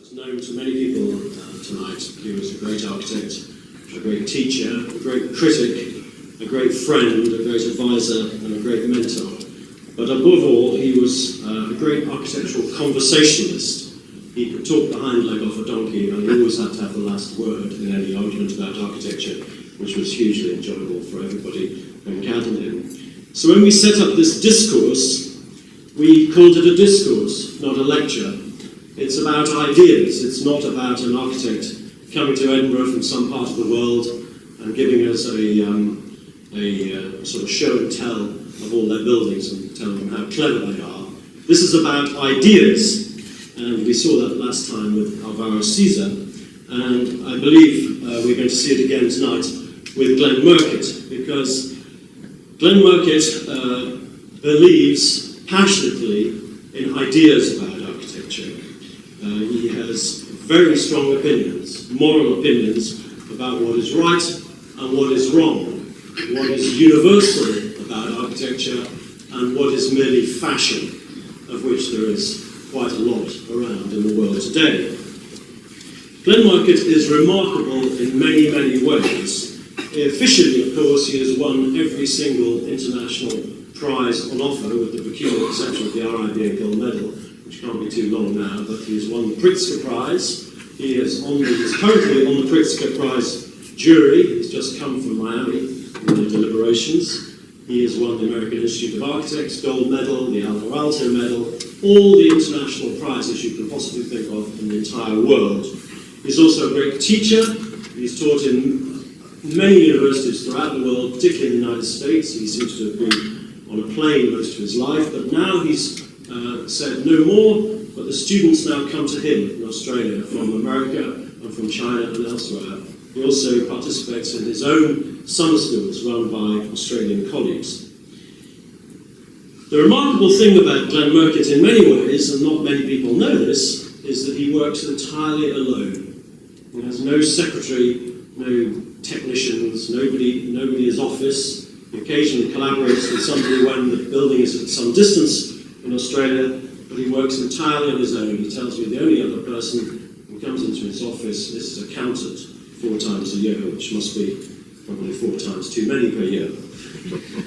As known to many people tonight, he was a great architect, a great teacher, a great critic, a great friend, a great advisor, and a great mentor. But above all, he was a great architectural conversationalist. He could talk the hind leg off a donkey, and he always had to have the last word in any argument about architecture, which was hugely enjoyable for everybody who encountered him. So when we set up this discourse, we called it a discourse, not a lecture. It's about ideas. It's not about an architect coming to Edinburgh from some part of the world and giving us a sort of show and tell of all their buildings and telling them how clever they are. This is about ideas, and we saw that last time with Alvaro Siza, and I believe we're going to see it again tonight with Glenn Murcutt, because Glenn Murcutt believes passionately in ideas about architecture. He has very strong opinions, moral opinions, about what is right and what is wrong, what is universal about architecture and what is merely fashion, of which there is quite a lot around in the world today. Glenn Murcutt is remarkable in many, many ways. Officially, of course, he has won every single international prize on offer, with the peculiar exception of the RIBA Gold Medal, which can't be too long now, but he has won the Pritzker Prize. He is currently on the Pritzker Prize jury. He's just come from Miami in the deliberations. He has won the American Institute of Architects Gold Medal, the Alto Alto Medal, all the international prizes you can possibly think of in the entire world. He's also a great teacher. He's taught in many universities throughout the world, particularly in the United States. He seems to have been on a plane most of his life, but now he's said no more, but the students now come to him in Australia from America and from China and elsewhere. He also participates in his own summer schools run by Australian colleagues. The remarkable thing about Glenn Murcutt in many ways, and not many people know this, is that he works entirely alone. He has no secretary, no technicians, nobody in his office. He occasionally collaborates with somebody when the building is at some distance in Australia, but he works entirely on his own. He tells me the only other person who comes into his office is his accountant 4 times a year, which must be probably 4 times too many per year.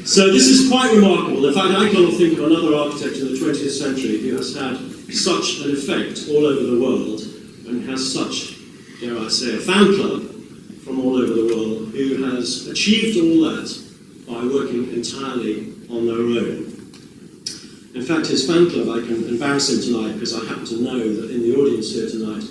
So this is quite remarkable. In fact, I cannot think of another architect in the 20th century who has had such an effect all over the world and has such, dare I say, a fan club from all over the world who has achieved all that by working entirely on their own. In fact, his fan club, I can embarrass him tonight because I happen to know that in the audience here tonight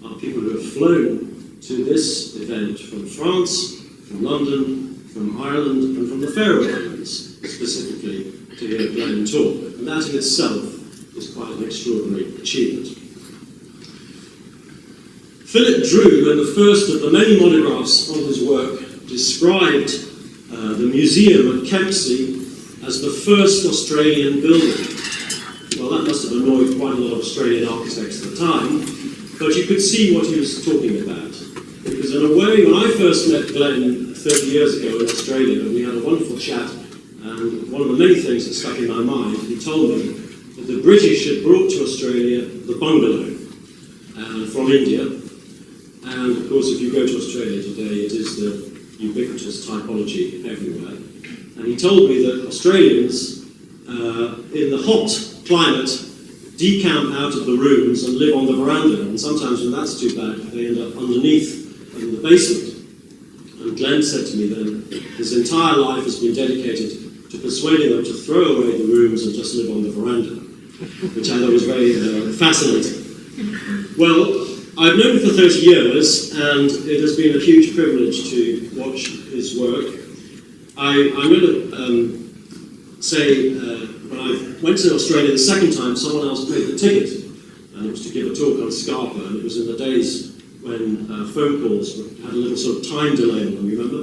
are people who have flown to this event from France, from London, from Ireland, and from the Faroe Islands, specifically to hear Glenn talk. And that in itself is quite an extraordinary achievement. Philip Drew, in the first of the many monographs on his work, described the museum at Kempsey as the first Australian building. Well, that must have annoyed quite a lot of Australian architects at the time, but you could see what he was talking about. Because in a way, when I first met Glenn 30 years ago in Australia, we had a wonderful chat, and one of the many things that stuck in my mind, he told me that the British had brought to Australia the bungalow from India, and of course if you go to Australia today, it is the ubiquitous typology everywhere. And he told me that Australians, in the hot climate, decamp out of the rooms and live on the veranda, and sometimes when that's too bad, they end up underneath in the basement. And Glenn said to me then, his entire life has been dedicated to persuading them to throw away the rooms and just live on the veranda, which I thought was very fascinating. Well, I've known him for 30 years, and it has been a huge privilege to watch his work. I'm going to say, when I went to Australia the second time, someone else paid the ticket, and it was to give a talk on Scarpa, and it was in the days when phone calls had a little sort of time delay on them, you remember?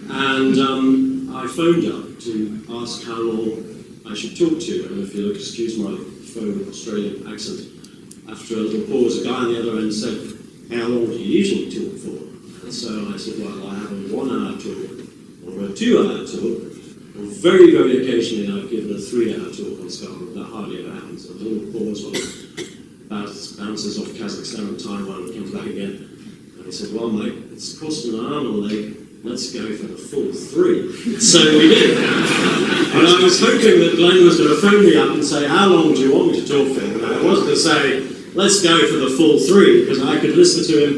And I phoned up to ask how long I should talk to, and if you'll excuse my phone Australian accent, after a little pause, a guy on the other end said, "How long do you usually talk for?" And so I said, "Well, I have a 1 hour talk, or a 2 hour talk, Very, very occasionally I've given a 3-hour talk on Scotland. That hardly ever happens. A little pause while bounces off Kazakhstan and Taiwan and comes back again. And he said, well, mate, it's costing an arm and a leg. Let's go for the full 3. So we did. And I was hoping that Glenn was going to phone me up and say, how long do you want me to talk for? And I was going to say, let's go for the full 3, because I could listen to him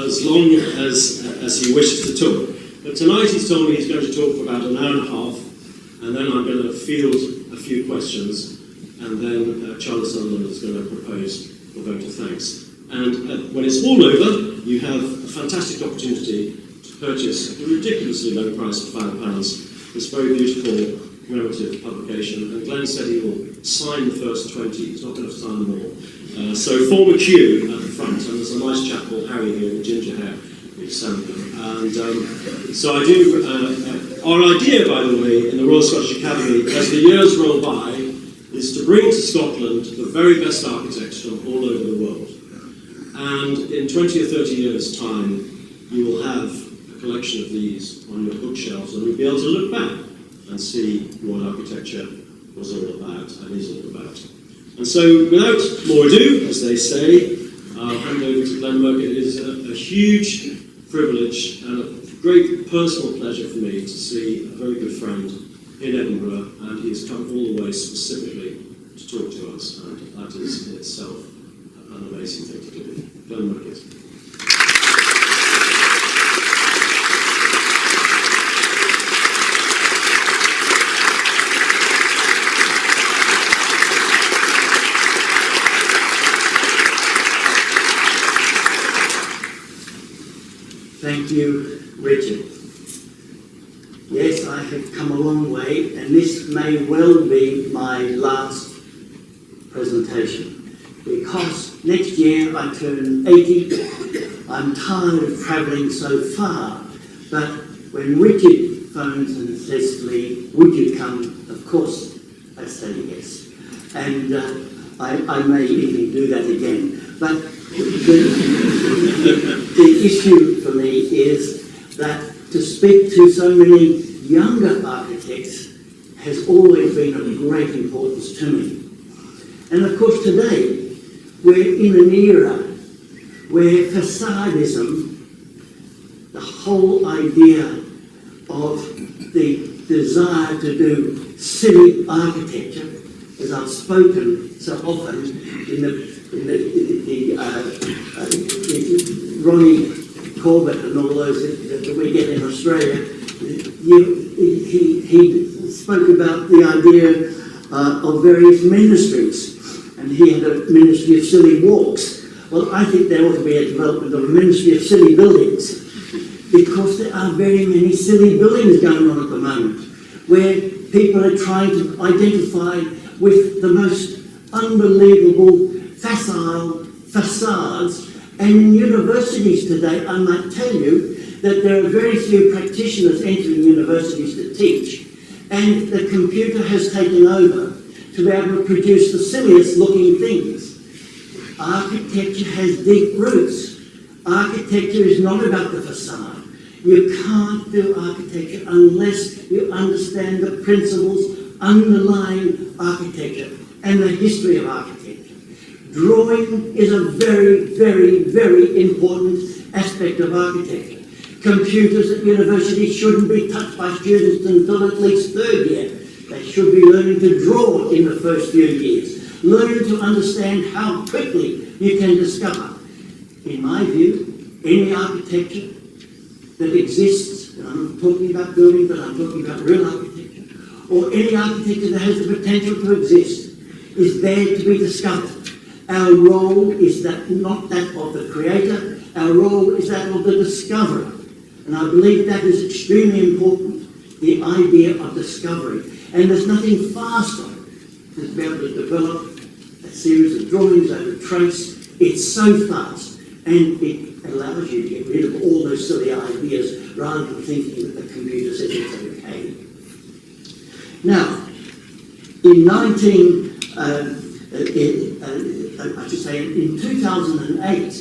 as long as he wished to talk. But tonight he's told me he's going to talk for about an hour and a half, and then I'm going to field a few questions, and then Charles Sunderland is going to propose a vote of thanks. And when it's all over, you have a fantastic opportunity to purchase at a ridiculously low price of £5 this very beautiful commemorative publication. And Glenn said he will sign the first 20, he's not going to sign them all. So form a queue at the front, and there's a nice chap called Harry here with ginger hair who sent them. And so I do, our idea, by the way, in the Royal Scottish Academy, as the years roll by, is to bring to Scotland the very best architects from all over the world. And in 20 or 30 years' time, you will have a collection of these on your bookshelves, and you'll be able to look back and see what architecture was all about and is all about. And so, without more ado, as they say, I'll hand over to Glenn Murcutt. It is a huge privilege and a great personal pleasure for me to see a very good friend in Edinburgh, and he's come all the way specifically to talk to us, and that is in itself an amazing thing to do. Glenn Murcutt. Thank you, Richard. Yes, I have come a long way, and this may well be my last presentation, because next year I turn 80. I'm tired of travelling so far, but when Richard phones and says to me, would you come? Of course, I say yes. And I may even do that again. But the issue for me is that to speak to so many younger architects has always been of great importance to me. And of course today, we're in an era where facadism, the whole idea of the desire to do silly architecture, as I've spoken so often in the Ronnie Corbett and all those that we get in Australia, he spoke about the idea of various ministries, and he had a ministry of silly walks. Well, I think there ought to be a development of a ministry of silly buildings, because there are very many silly buildings going on at the moment, where people are trying to identify with the most unbelievable facile facades. And in universities today, I might tell you that there are very few practitioners entering universities to teach, and the computer has taken over to be able to produce the silliest looking things. Architecture has deep roots. Architecture is not about the facade. You can't do architecture unless you understand the principles underlying architecture and the history of architecture. Drawing is a very, very, very important aspect of architecture. Computers at universities shouldn't be touched by students until at least third year. They should be learning to draw in the first few years, learning to understand how quickly you can discover. In my view, any architecture that exists, and I'm not talking about building, but I'm talking about real architecture, or any architecture that has the potential to exist, is there to be discovered. Our role is that not that of the creator, our role is that of the discoverer. And I believe that is extremely important, the idea of discovery. And there's nothing faster than to be able to develop a series of drawings over trace. It's so fast, and it allows you to get rid of all those silly ideas rather than thinking that the computer says it's okay. Now, in 2008,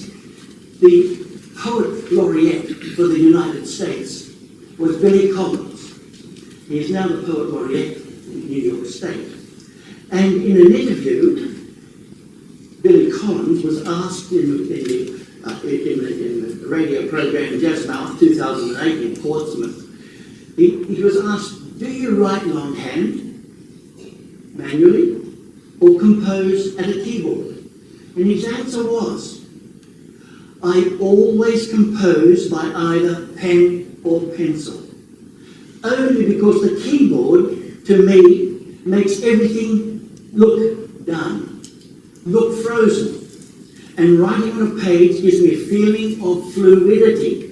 the poet laureate for the United States was Billy Collins. He is now the Poet Laureate in New York State. And in an interview, Billy Collins was asked in the radio program Just Mouth 2008 in Portsmouth, he was asked, do you write longhand, manually, or compose at a keyboard? And his answer was, I always compose by either pen or pencil. Only because the keyboard, to me, makes everything look done, look frozen. And writing on a page gives me a feeling of fluidity,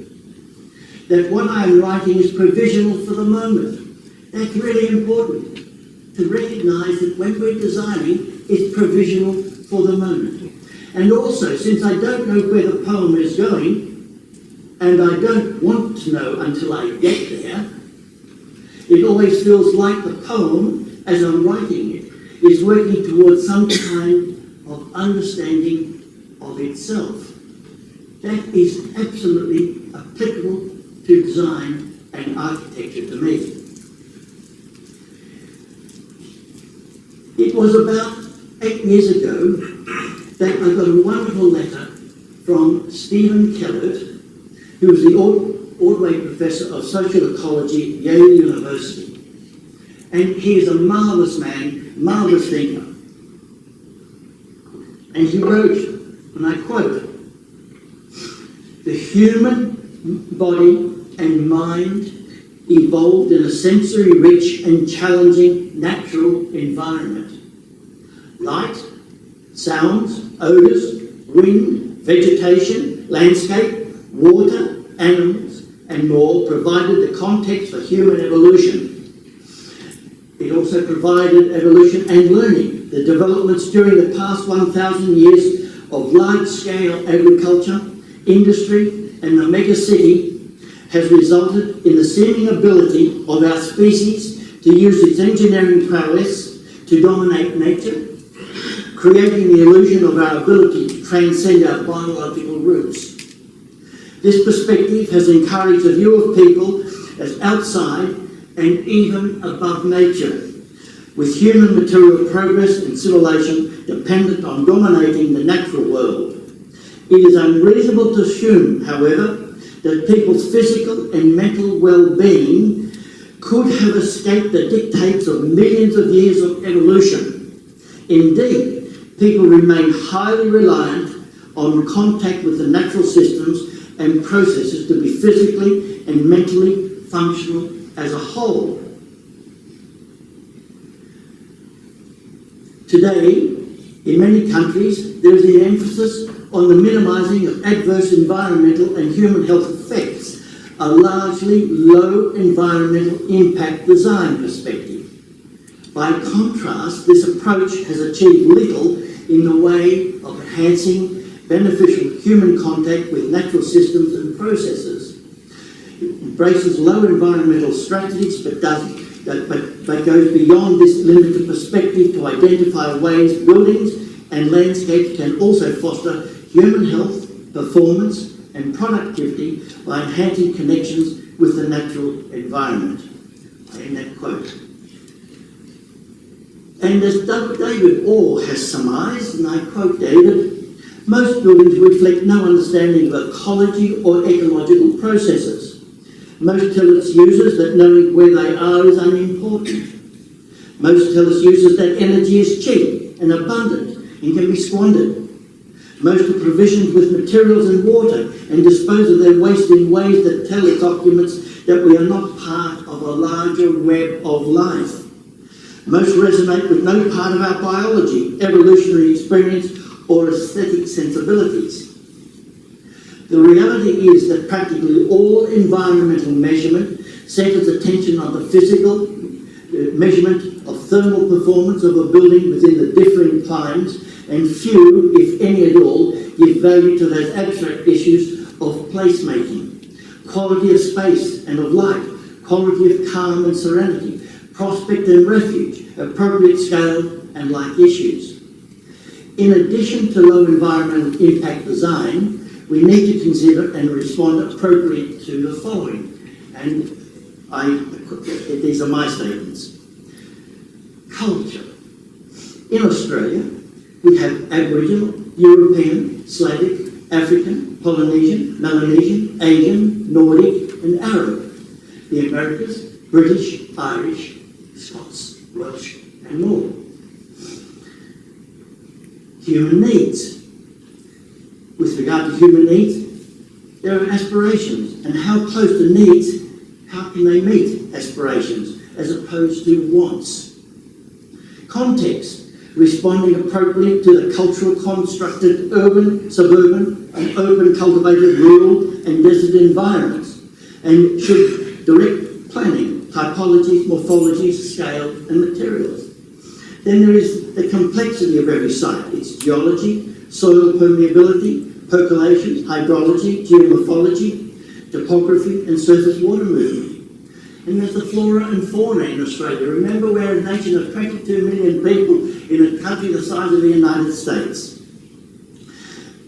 that what I'm writing is provisional for the moment. That's really important, to recognise that when we're designing, it's provisional for the moment. And also, since I don't know where the poem is going, and I don't want to know until I get there, it always feels like the poem, as I'm writing it, is working towards some kind of understanding of itself. That is absolutely applicable to design and architecture to me. It was about 8 years ago that I got a wonderful letter from Stephen Kellett, who was the Ordway Professor of Social Ecology at Yale University. And he is a marvellous man, marvellous thinker. And he wrote, and I quote, the human body and mind evolved in a sensory-rich and challenging natural environment. Light, sounds, odours, wind, vegetation, landscape, water, animals, and more provided the context for human evolution. It also provided evolution and learning. The developments during the past 1,000 years of large-scale agriculture, industry, and the mega-city has resulted in the seeming ability of our species to use its engineering prowess to dominate nature, creating the illusion of our ability to transcend our biological roots. This perspective has encouraged a view of people as outside and even above nature, with human material progress and civilization dependent on dominating the natural world. It is unreasonable to assume, however, that people's physical and mental well-being could have escaped the dictates of millions of years of evolution. Indeed, people remain highly reliant on contact with the natural systems and processes to be physically and mentally functional as a whole. Today, in many countries, there is an emphasis on the minimising of adverse environmental and human health effects, a largely low environmental impact design perspective. By contrast, this approach has achieved little in the way of enhancing beneficial human contact with natural systems and processes. It embraces low environmental strategies but goes beyond this limited perspective to identify ways buildings and landscapes can also foster human health, performance and productivity by enhancing connections with the natural environment. In that quote. And as David Orr has surmised, and I quote David, most buildings reflect no understanding of ecology or ecological processes. Most tell its users that knowing where they are is unimportant. Most tell its users that energy is cheap and abundant and can be squandered. Most are provisioned with materials and water and dispose of their waste in ways that tell its occupants that we are not part of a larger web of life. Most resonate with no part of our biology, evolutionary experience, or aesthetic sensibilities. The reality is that practically all environmental measurement centres attention on the physical measurement of thermal performance of a building within the differing climes, and few, if any at all, give value to those abstract issues of placemaking, quality of space and of light, quality of calm and serenity, prospect and refuge, appropriate scale and like issues. In addition to low environmental impact design, we need to consider and respond appropriately to the following. And These are my statements. Culture. In Australia, we have Aboriginal, European, Slavic, African, Polynesian, Melanesian, Aiken, Nordic, and Arab. The Americas, British, Irish, Scots, Welsh, and more. Human needs. With regard to human needs, there are aspirations, and how close to needs, how can they meet aspirations as opposed to wants? Context. Responding appropriately to the cultural constructed urban, suburban, and open cultivated rural and desert environments, and should direct planning, typologies, morphologies, scale, and materials. Then there is the complexity of every site, its geology, soil permeability, percolation, hydrology, geomorphology, topography, and surface water movement. And there's the flora and fauna in Australia. Remember, we're a nation of 22 million people in a country the size of the United States.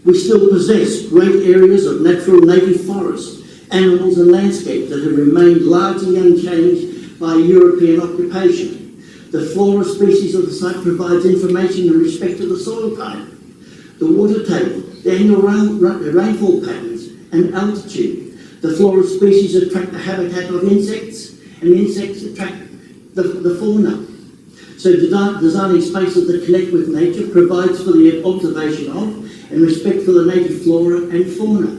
We still possess great areas of natural native forests, animals and landscapes that have remained largely unchanged by European occupation. The flora species of the site provides information in respect to the soil type, the water table, the annual rainfall patterns, and altitude. The flora species attract the habitat of insects, and insects attract the fauna. So designing spaces that connect with nature provides for the observation of and respect for the native flora and fauna.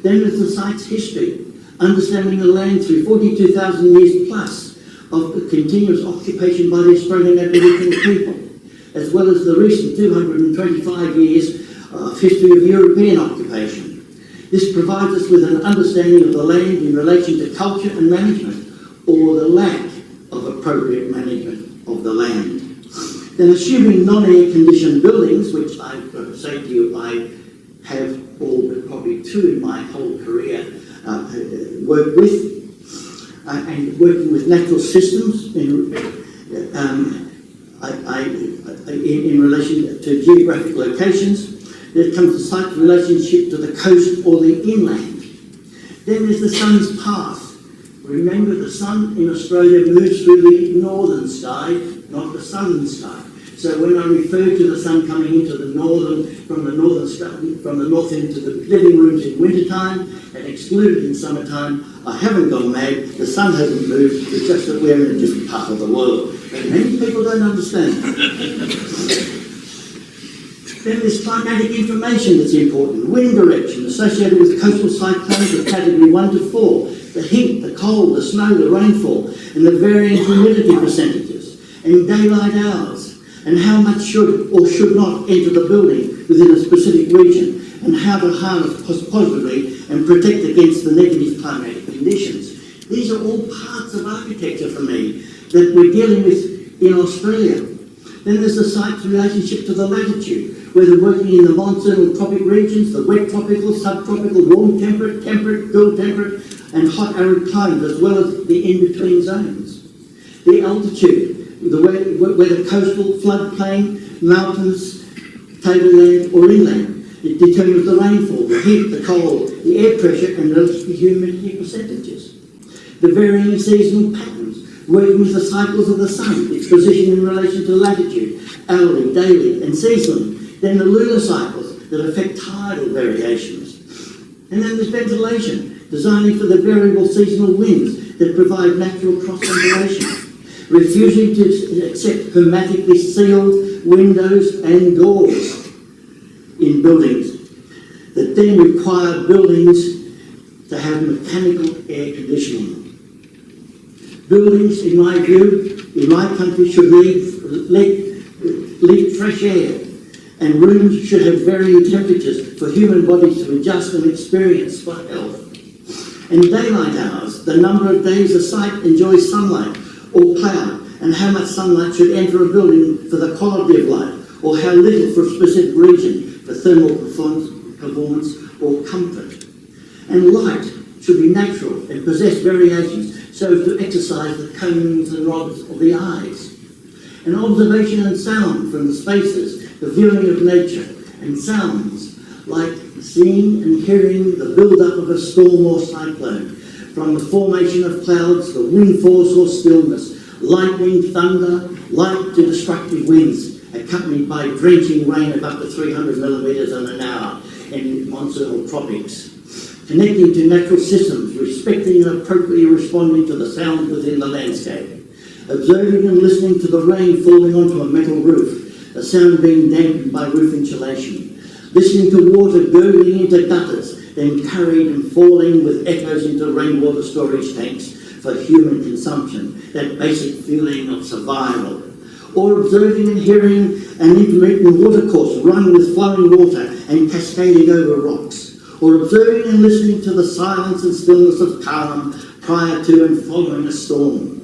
Then there's the site's history, understanding the land through 42,000 years plus of continuous occupation by the Australian Aboriginal people, as well as the recent 225 years of history of European occupation. This provides us with an understanding of the land in relation to culture and management, or the lack of appropriate management of the land. Then, assuming non-air conditioned buildings, which I've got to say to you, I have all but probably two in my whole career worked with, and working with natural systems in relation to geographic locations. There comes the site's relationship to the coast or the inland. Then there's the sun's path. Remember, the sun in Australia moves through the northern sky, not the southern sky. So when I refer to the sun coming into the from the north into the living rooms in wintertime and excluded in summertime, I haven't gone mad. The sun hasn't moved. It's just that we're in a different part of the world. And many people don't understand that. Then there's climatic information that's important. Wind direction associated with coastal cyclones of category 1 to 4. The heat, the cold, the snow, the rainfall, and the varying humidity percentages. And daylight hours. And how much should or should not enter the building within a specific region. And how to harness positively and protect against the negative climatic conditions. These are all parts of architecture for me that we're dealing with in Australia. Then there's the site's relationship to the latitude. Whether working in the monsoon or tropic regions, the wet tropical, subtropical, warm temperate, cool temperate, and hot arid climates, as well as the in-between zones. The altitude, whether coastal, floodplain, mountains, tableland, or inland. It determines the rainfall, the heat, the cold, the air pressure, and the humidity percentages. The varying seasonal patterns, working with the cycles of the sun, its position in relation to latitude, hourly, daily, and seasonally. Then the lunar cycles that affect tidal variations. And then there's ventilation, designing for the variable seasonal winds that provide natural cross-ventilation. Refusing to accept hermetically sealed windows and doors in buildings that then require buildings to have mechanical air conditioning. Buildings, in my view, in my country should leak fresh air, and rooms should have varying temperatures for human bodies to adjust and experience for health. And daylight hours, the number of days a site enjoys sunlight or cloud, and how much sunlight should enter a building for the quality of light, or how little for a specific region for thermal performance or comfort. And light should be natural and possess variations so as to exercise the cones and rods of the eyes. And observation and sound from the spaces, the viewing of nature, and sounds like seeing and hearing the build-up of a storm or cyclone, from the formation of clouds, the wind force or stillness, lightning, thunder, light to destructive winds, accompanied by drenching rain of up to 300 millimetres in an hour in monsoonal tropics. Connecting to natural systems, respecting and appropriately responding to the sound within the landscape. Observing and listening to the rain falling onto a metal roof, the sound being dampened by roof insulation. Listening to water gurgling into gutters, then carried and falling with echoes into rainwater storage tanks for human consumption, that basic feeling of survival. Or observing and hearing an intermittent watercourse run with flowing water and cascading over rocks. Or observing and listening to the silence and stillness of calm prior to and following a storm.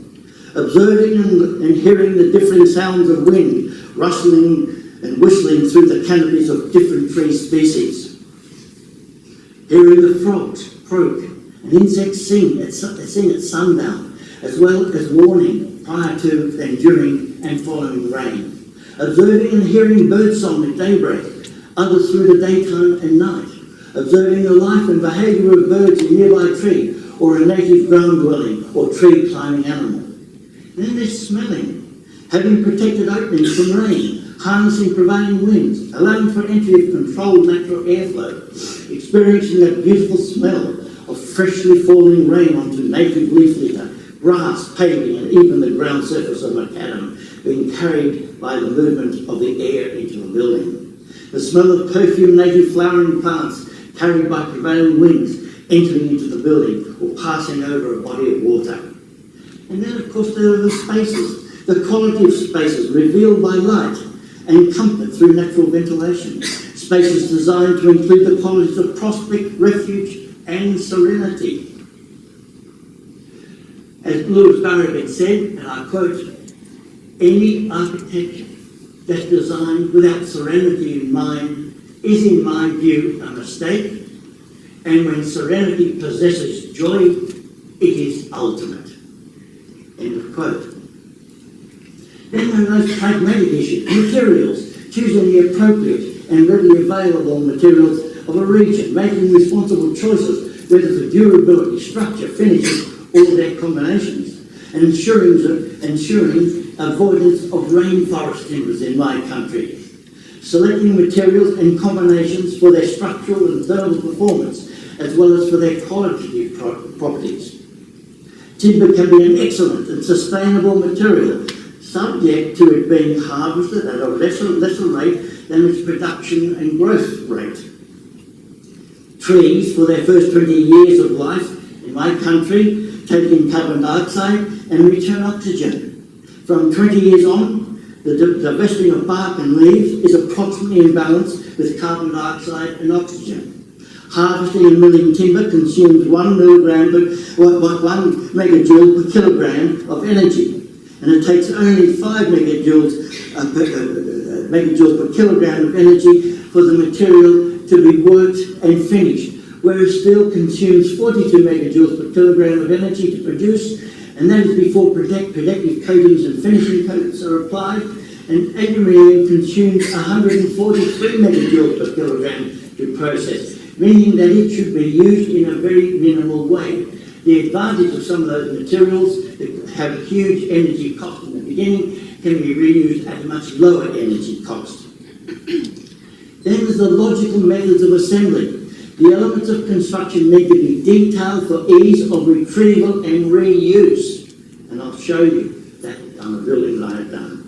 Observing and hearing the differing sounds of wind rustling and whistling through the canopies of different tree species. Hearing the frogs croak and insects sing at sundown, as well as warning prior to and during and following rain. Observing and hearing birdsong at daybreak, others through the daytime and night. Observing the life and behaviour of birds in a nearby tree, or a native ground-dwelling or tree-climbing animal. Then there's smelling, having protected openings from rain, harnessing prevailing winds, allowing for entry of controlled natural airflow, experiencing that beautiful smell of freshly falling rain onto native leaf litter, grass, paving, and even the ground surface of macadam being carried by the movement of the air into a building. The smell of perfume native flowering plants carried by prevailing winds entering into the building or passing over a body of water. And then, of course, there are the spaces, the quality of spaces revealed by light and comfort through natural ventilation. Spaces designed to include the qualities of prospect, refuge, and serenity. As Lewis Barrett had said, and I quote, "Any architecture that's designed without serenity in mind is, in my view, a mistake, and when serenity possesses joy, it is ultimate." End of quote. Then there are those pragmatic issues, materials, choosing the appropriate and readily available materials of a region, making responsible choices, whether for durability, structure, finishes, or their combinations, and ensuring avoidance of rainforest timbers in my country. Selecting materials and combinations for their structural and thermal performance, as well as for their qualitative properties. Timber can be an excellent and sustainable material, subject to it being harvested at a lesser rate than its production and growth rate. Trees, for their first 20 years of life in my country, take in carbon dioxide and return oxygen. From 20 years on, the divesting of bark and leaves is approximately in balance with carbon dioxide and oxygen. Harvesting and milling timber consumes 1 megajoule per kilogram of energy, and it takes only 5 megajoules per kilogram of energy for the material to be worked and finished, whereas steel consumes 42 megajoules per kilogram of energy to produce, and that is before protective coatings and finishing coats are applied, and aluminium consumes 143 megajoules per kilogram to process, meaning that it should be used in a very minimal way. The advantage of some of those materials that have huge energy cost in the beginning can be reused at a much lower energy cost. Then there's the logical methods of assembly. The elements of construction need to be detailed for ease of retrieval and reuse. And I'll show you that on a building that I have done.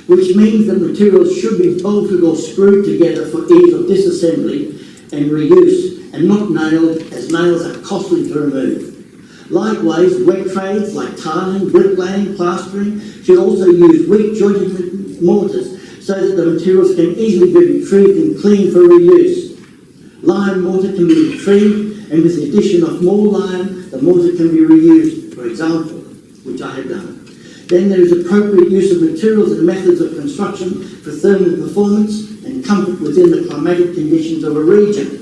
Which means that materials should be bolted or screwed together for ease of disassembly and reuse, and not nailed, as nails are costly to remove. Likewise, wet trades like tiling, bricklaying, plastering should also use weak jointed mortars so that the materials can easily be retrieved and cleaned for reuse. Lime mortar can be retrieved, and with the addition of more lime, the mortar can be reused, for example, which I have done. Then there is appropriate use of materials and methods of construction for thermal performance and comfort within the climatic conditions of a region.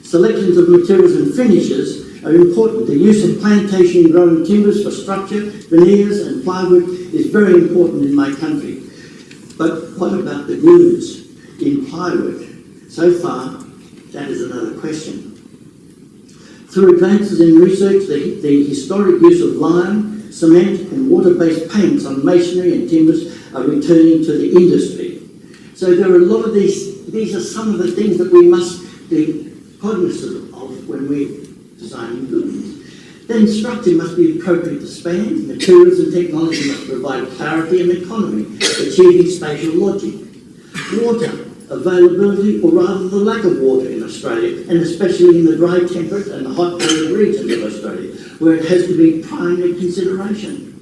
Selections of materials and finishes are important. The use of plantation-grown timbers for structure, veneers and plywood is very important in my country. But what about the glues in plywood? So far, that is another question. Through advances in research, the historic use of lime, cement and water-based paints on masonry and timbers are returning to the industry. So there are a lot of these are some of the things that we must be cognizant of when we're designing buildings. Then structure must be appropriate to span, materials and technology must provide clarity and economy, achieving spatial logic. Water availability, or rather the lack of water in Australia, and especially in the dry temperate and the hot arid regions of Australia, where it has to be primary consideration.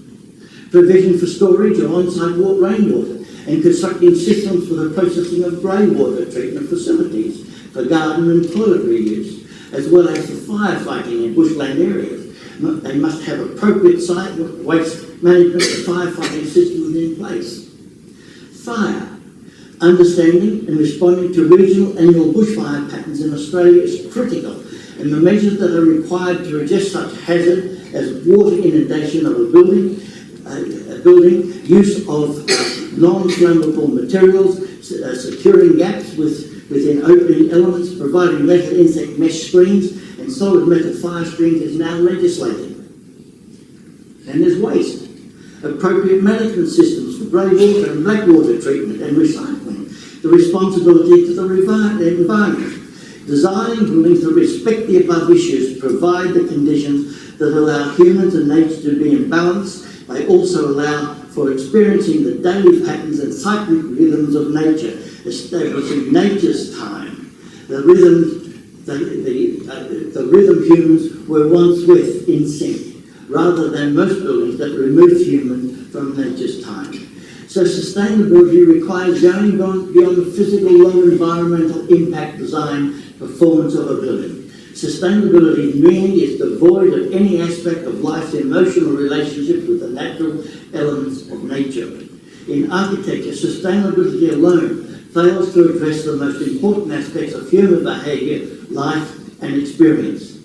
Provision for storage of on-site rainwater, and constructing systems for the processing of greywater treatment facilities for garden and toilet reuse, as well as for firefighting in bushland areas. They must have appropriate site waste management and firefighting systems in place. Fire. Understanding and responding to regional annual bushfire patterns in Australia is critical, and the measures that are required to address such hazard as water inundation of a building, use of non-flammable materials, securing gaps within opening elements, providing metal insect mesh screens and solid metal fire screens is now legislated. And there's waste. Appropriate management systems for grey water and black water treatment and recycling. The responsibility to the environment. Designing buildings that respect the above issues provide the conditions that allow humans and nature to be in balance. They also allow for experiencing the daily patterns and cyclic rhythms of nature, establishing nature's time, the rhythm humans were once with in sync, rather than most buildings that remove humans from nature's time. So sustainability requires going beyond the physical low environmental impact design performance of a building. Sustainability meaning is devoid of any aspect of life's emotional relationship with the natural elements of nature. In architecture, sustainability alone fails to address the most important aspects of human behaviour, life and experience.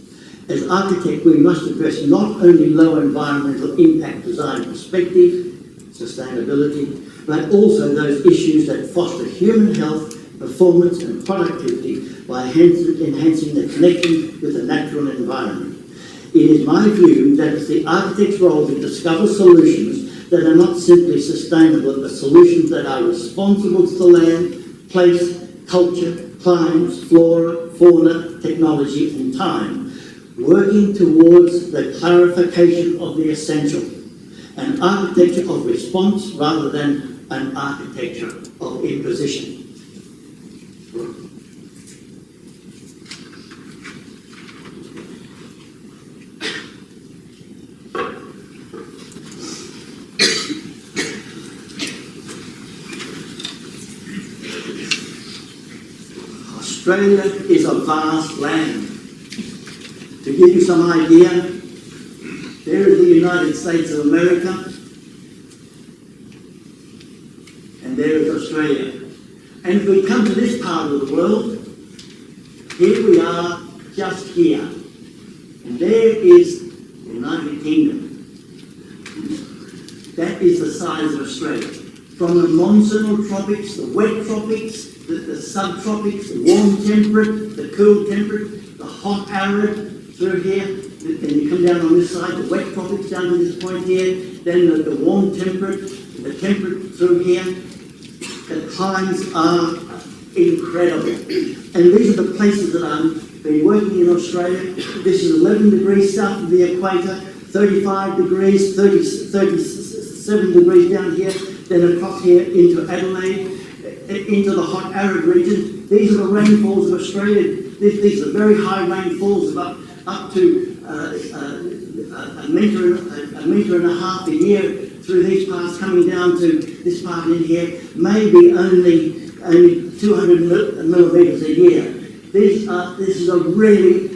As architects, we must address not only low environmental impact design perspective, sustainability, but also those issues that foster human health, performance and productivity by enhancing the connection with the natural environment. It is my view that it's the architect's role to discover solutions that are not simply sustainable, but solutions that are responsible to the land, place, culture, climates, flora, fauna, technology and time, working towards the clarification of the essential. An architecture of response rather than an architecture of imposition. Australia is a vast land. To give you some idea, there is the United States of America, and there is Australia. And if we come to this part of the world, here we are, just here. And there is the United Kingdom. That is the size of Australia. From the monsoonal tropics, the wet tropics, the subtropics, the warm temperate, the cool temperate, the hot arid through here, and you come down on this side, the wet tropics down to this point here, then the warm temperate, the temperate through here. The climes are incredible. And these are the places that I've been working in Australia. This is 11 degrees south of the equator, 35 degrees, 37 degrees down here, then across here into Adelaide, into the hot arid region. These are the rainfalls of Australia. These are very high rainfalls of up to a metre and a half a year through these parts, coming down to this part in here, maybe only 200 millimetres a year. This is a really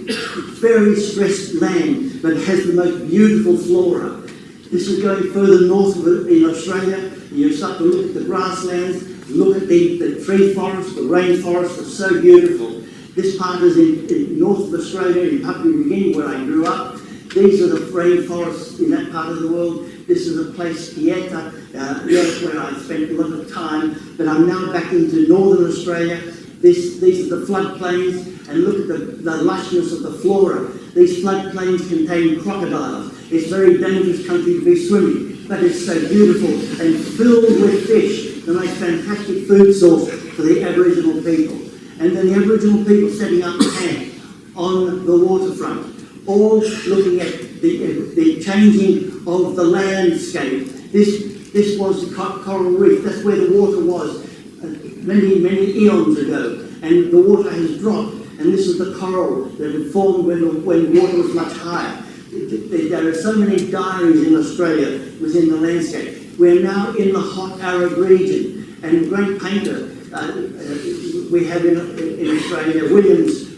very stressed land, but has the most beautiful flora. This is going further north in Australia. You start to look at the grasslands, look at the tree forest, the rainforest, it's so beautiful. This part is in north of Australia, in Papua New Guinea, where I grew up. These are the rainforests in that part of the world. This is a place, Aiken, where I spent a lot of time, but I'm now back into northern Australia. These are the floodplains, and look at the lushness of the flora. These floodplains contain crocodiles. It's a very dangerous country to be swimming, but it's so beautiful and filled with fish, the most fantastic food source for the Aboriginal people. And then the Aboriginal people setting up camp on the waterfront, all looking at the changing of the landscape. This was the coral reef. That's where the water was many eons ago, and the water has dropped. And this is the coral that had formed when water was much higher. There are so many diaries in Australia within the landscape. We're now in the hot arid region, and a great painter we have in Australia,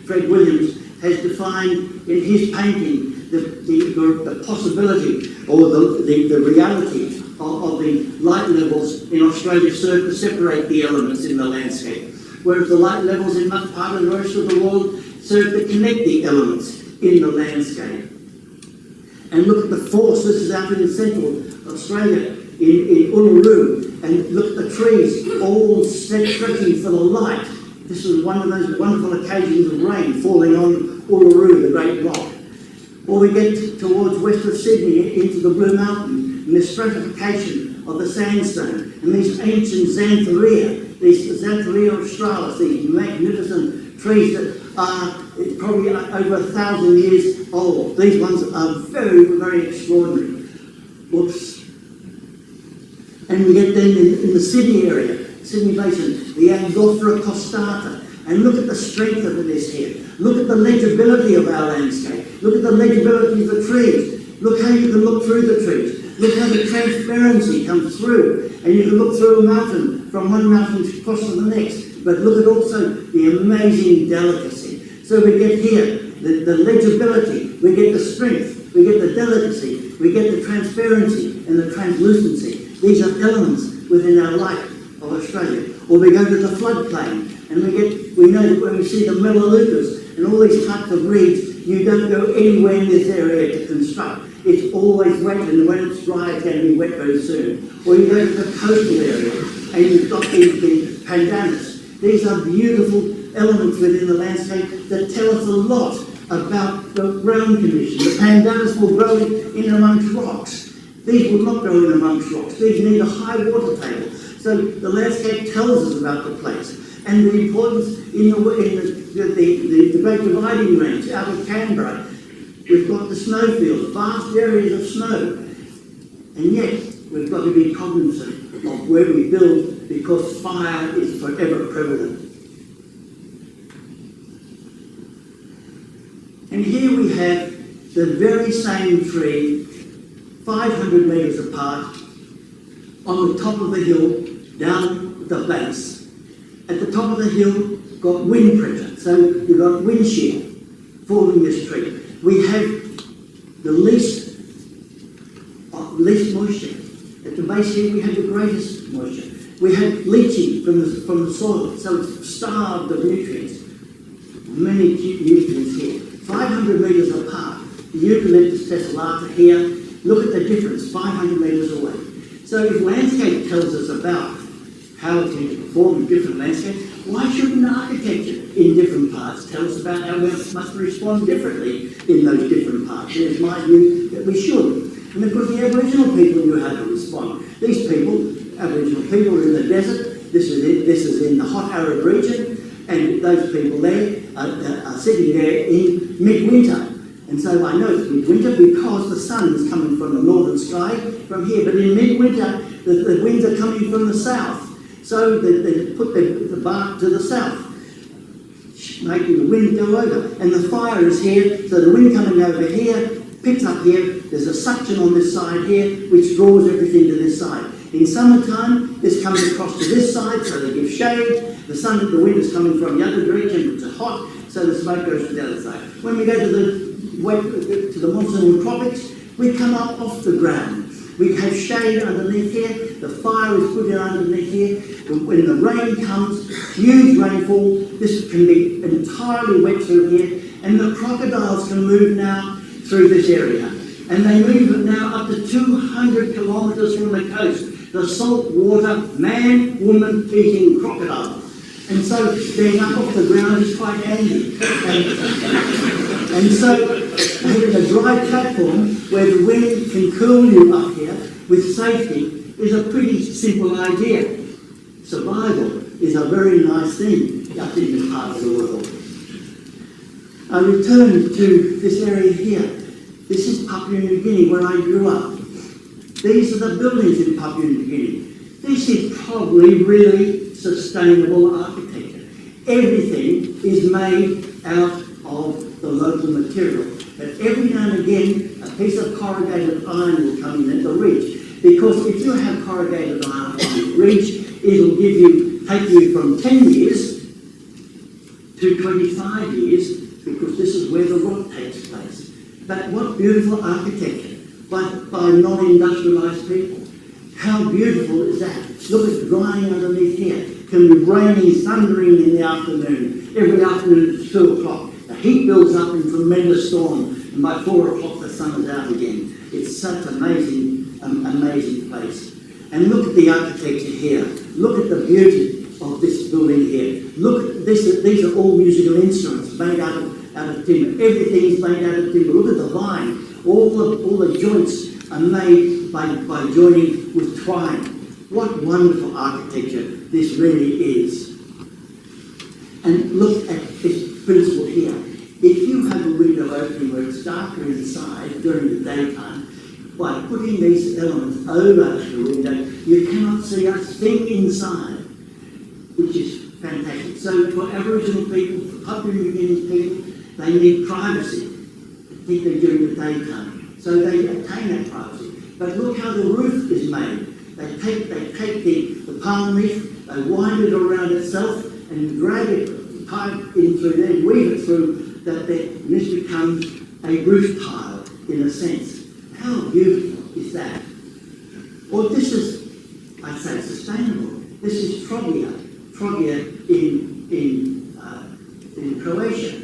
Fred Williams, has defined in his painting the possibility or the reality of the light levels in Australia serve to separate the elements in the landscape, whereas the light levels in much part of the rest of the world serve to connect the elements in the landscape. And look at the force. This is out in central Australia, in Uluru, and look at the trees all stretching for the light. This is one of those wonderful occasions of rain falling on Uluru, the great rock. Or we get towards west of Sydney into the Blue Mountain, and the stratification of the sandstone, and these ancient Xanthorrhoea australis, these magnificent trees that are probably over 1,000 years old. These ones are very, very extraordinary. Whoops. And we get then in the Sydney area, Sydney Basin, the Angophora costata. And look at the strength of this here. Look at the legibility of our landscape. Look at the legibility of the trees. Look how you can look through the trees. Look how the transparency comes through. And you can look through a mountain, from one mountain across to the next. But look at also the amazing delicacy. So we get here the legibility, we get the strength, we get the delicacy, we get the transparency and the translucency. These are elements within our life of Australia. Or we go to the floodplain, and we know that when we see the melaleucas and all these types of reeds, you don't go anywhere in this area to construct. It's always wet, and when it's dry, it's going to be wet very soon. Or you go to the coastal area, and you've got the pandanus. These are beautiful elements within the landscape that tell us a lot about the ground condition. The pandanus will grow in amongst rocks. These will not grow in amongst rocks. These need a high water table. So the landscape tells us about the place. And the importance in the Great Dividing Range out of Canberra, we've got the snowfields, vast areas of snow. And yet, we've got to be cognizant of where we build, because fire is forever prevalent. And here we have the very same tree, 500 metres apart, on the top of the hill, down the base. At the top of the hill, got wind pressure, so you've got wind shear forming this tree. We have the least moisture. At the base here, we have the greatest moisture. We have leaching from the soil, so it's starved of nutrients. Many nutrients here. 500 metres apart. The eucalyptus tessellata here, look at the difference, 500 metres away. So if landscape tells us about how it's going to perform in different landscapes, why shouldn't architecture in different parts tell us about how we must respond differently in those different parts? It's my view that we should. And of course the Aboriginal people knew how to respond. These people, Aboriginal people, are in the desert. This is in the hot arid region, and those people there are sitting there in midwinter. And so I know it's midwinter because the sun is coming from the northern sky from here, but in midwinter the winds are coming from the south. So they put the bark to the south, making the wind go over. And the fire is here, so the wind coming over here picks up here. There's a suction on this side here, which draws everything to this side. In summertime, this comes across to this side, so they give shade. The wind is coming from the other direction, which is hot, so the smoke goes to the other side. When we go to the monsoon tropics, we come up off the ground. We have shade underneath here, the fire is put in underneath here. When the rain comes, huge rainfall, this can be entirely wet through here, and the crocodiles can move now through this area. And they move now up to 200 kilometres from the coast. The saltwater man-woman eating crocodile. And so being up off the ground is quite handy. And so having a dry platform where the wind can cool you up here with safety is a pretty simple idea. Survival is a very nice thing up in this part of the world. I return to this area here. This is Papua New Guinea, where I grew up. These are the buildings in Papua New Guinea. This is probably really sustainable architecture. Everything is made out of the local material. But every now and again, a piece of corrugated iron will come in at the ridge. Because if you have corrugated iron on the ridge, it'll take you from 10 years to 25 years, because this is where the rot takes place. But what beautiful architecture by non-industrialised people. How beautiful is that? Look at drying underneath here. It can be raining, thundering in the afternoon. Every afternoon at 2 o'clock. The heat builds up in tremendous storm, and by 4 o'clock the sun is out again. It's such an amazing place. And look at the architecture here. Look at the beauty of this building here. Look at this. These are all musical instruments made out of timber. Everything is made out of timber. Look at the vine. All the joints are made by joining with twine. What wonderful architecture this really is. And look at this principle here. If you have a window open where it's darker inside during the daytime, by putting these elements over the window, you cannot see a thing inside, which is fantastic. So for Aboriginal people, for Papua New Guinea people, they need privacy, particularly during the daytime. So they attain that privacy. But look how the roof is made. They take the palm leaf, they wind it around itself, and drag it, pipe in through there, weave it through, that this becomes a roof tile, in a sense. How beautiful is that? Well, this is, I'd say, sustainable. This is Trogir in Croatia.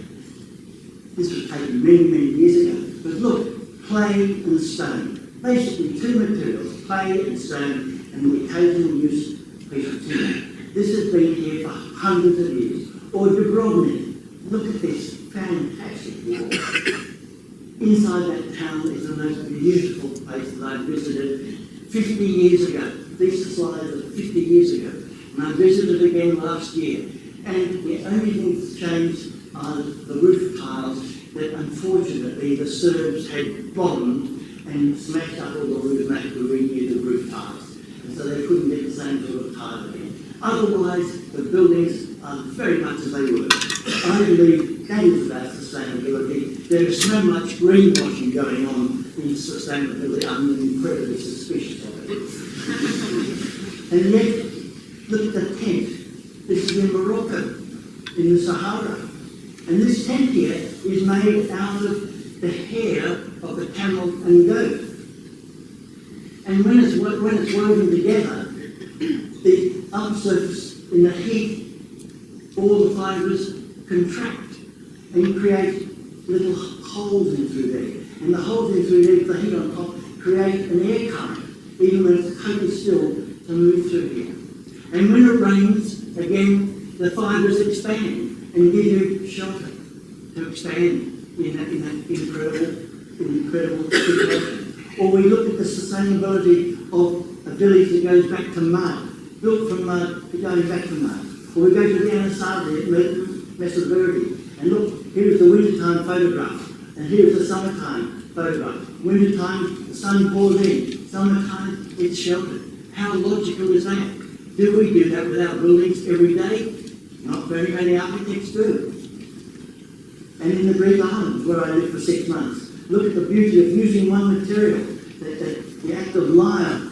This was taken many, many years ago. But look, clay and stone. Basically two materials, clay and stone, and the occasional use of piece of timber. This has been here for hundreds of years. Or Dubrovnik. Look at this fantastic wall. Inside that town is the most beautiful place that I visited 50 years ago. These are slides of 50 years ago. And I visited again last year. And the only thing that's changed are the roof tiles that unfortunately the Serbs had bombed and smashed up all the roof and had to renew the roof tiles. And so they couldn't get the same sort of tile again. Otherwise, the buildings are very much as they were. I believe that is about sustainability. There is so much greenwashing going on in sustainability. I'm incredibly suspicious of it. And yet, look at the tent. This is in Morocco, in the Sahara. And this tent here is made out of the hair of the camel and goat. And when it's woven together, the upper surface in the heat, all the fibres contract and create little holes in through there. And the holes in through there, with the heat on top, create an air current, even when it's totally still, to move through here. And when it rains, again, the fibres expand and give you shelter to expand in that incredible situation. Or we look at the sustainability of a village that goes back to mud, built from mud to going back to mud. Or we go to the Anasazi at Metzstein, and look, here's the wintertime photograph, and here's the summertime photograph. Wintertime, the sun pours in. Summertime, it's sheltered. How logical is that? Do we do that with our buildings every day? Not very many architects do. And in the Greek islands, where I lived for 6 months, look at the beauty of using one material, the act of lime.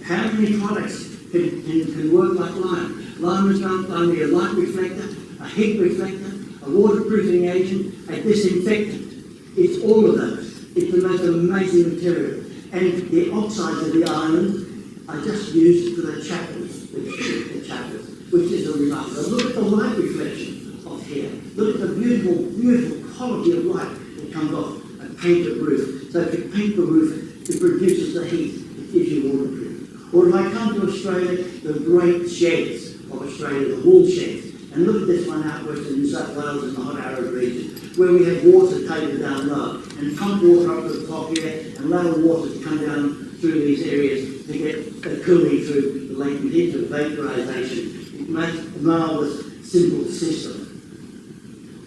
How many products can work like lime? Lime is not only a light reflector, a heat reflector, a waterproofing agent, a disinfectant. It's all of those. It's the most amazing material. And the oxides of the island are just used for the chapels, which is a remarkable. Look at the light reflection of here. Look at the beautiful, beautiful quality of light that comes off a painted roof. So if you paint the roof, it produces the heat. It gives you waterproof. Or if I come to Australia, the great sheds of Australia, the woolshed. And look at this one out west in New South Wales in the hot arid region, where we have water taken down low, and pump water up to the top here, and allow water to come down through these areas to get cooling through the latent heat of vaporization. It makes a marvellous, simple system.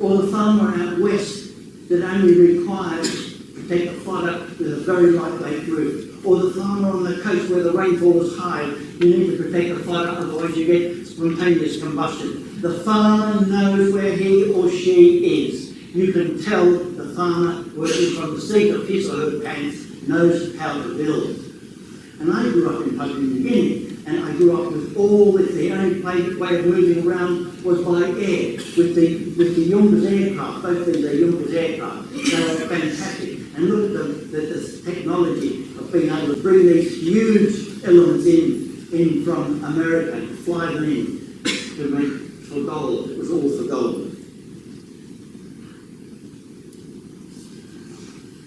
Or the farmer out west that only requires to take a fodder with a very lightweight roof. Or the farmer on the coast where the rainfall is high, you need to protect the fodder, otherwise you get spontaneous combustion. The farmer knows where he or she is. You can tell the farmer working from the seat of his or her pants knows how to build. And I grew up in Papua New Guinea, and I grew up with the only way of moving around was by air, with the Junkers aircraft, both of these are Junkers aircraft. They are fantastic. And look at the technology of being able to bring these huge elements in from America and fly them in to make for gold. It was all for gold.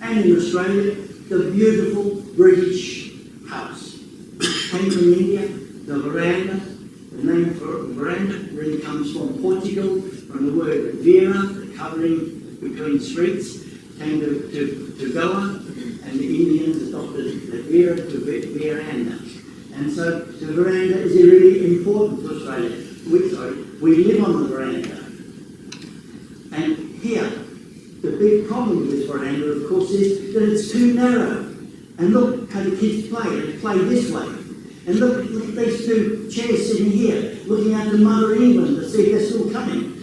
And in Australia, the beautiful British house. Came from India, the veranda. The name for veranda really comes from Portugal, from the word vera, the covering between streets. Came to Goa, and the Indians adopted the vera to veranda. And so the veranda is really important to Australia. We live on the veranda. And here, the big problem with this veranda, of course, is that it's too narrow. And look how the kids play. They play this way. And look at these two chairs sitting here, looking at the Mother England to see if they're still coming.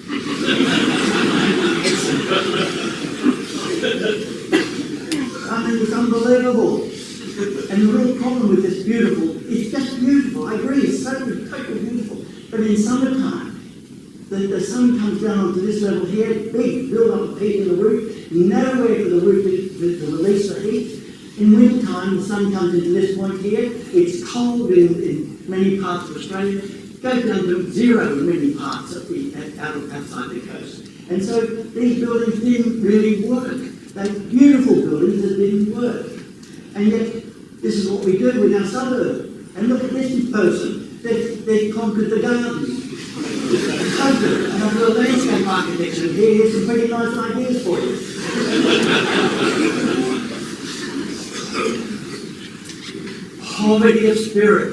I mean, it's unbelievable. And the real problem with this it's just beautiful. I agree, it's so totally beautiful. But in summertime, the sun comes down onto this level here, big build-up of heat in the roof, nowhere for the roof to release the heat. In wintertime, the sun comes into this point here. It's cold in many parts of Australia. It goes down to zero in many parts outside the coast. And so these buildings didn't really work. They're beautiful buildings that didn't work. And yet, this is what we do with our suburb. And look at this person. They've conquered the garden. And I've got landscape architecture here. Here's some pretty nice ideas for you. Poverty of spirit,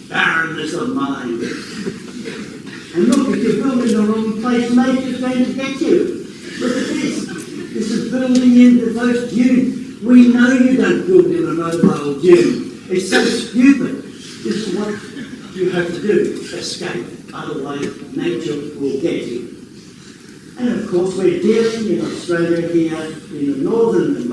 barrenness of mind. And look, if you're building the wrong place, nature's going to get you. Look at this. This is building in the first dune. We know you don't build in a mobile dune. It's so stupid. This is what you have to do, escape. Otherwise, nature will get you. And of course, we're dealing in Australia here, in the northern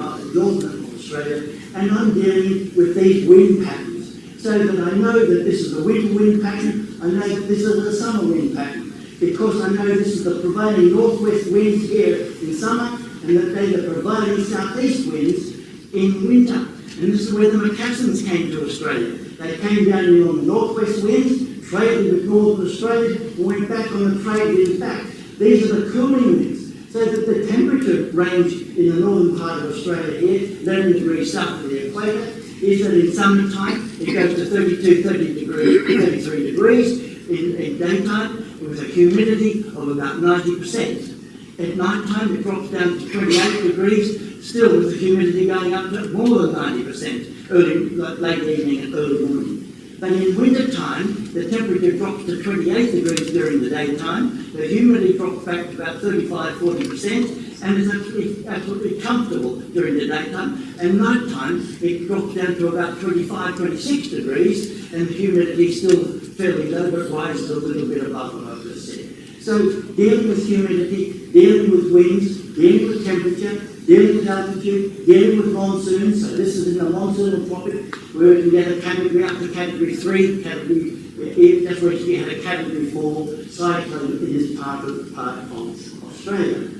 Australia, and I'm dealing with these wind patterns, so that I know that this is a winter wind pattern, I know that this is a summer wind pattern, because I know this is the prevailing northwest winds here in summer, and that they're the prevailing southeast winds in winter. And this is where the Macassans came to Australia. They came down in on the northwest winds, traded with northern Australia, and went back on the trade winds back. These are the cooling winds. So that the temperature range in the northern part of Australia here, 11 degrees south of the equator, is that in summertime it goes to 33 degrees in daytime with a humidity of about 90%. At night time it drops down to 28 degrees, still with the humidity going up to more than 90%, late evening and early morning. But in winter time, the temperature drops to 28 degrees during the daytime, the humidity drops back to about 35-40%, and it's absolutely comfortable during the daytime. And night time, it drops down to about 25-26 degrees, and the humidity is still fairly low, but rises a little bit above what I've just said. So dealing with humidity, dealing with winds, dealing with temperature, dealing with altitude, dealing with monsoons. So this is in the monsoonal tropic, where we can get a category up to category 3, that's where you had a category 4 cyclone in this part of Australia.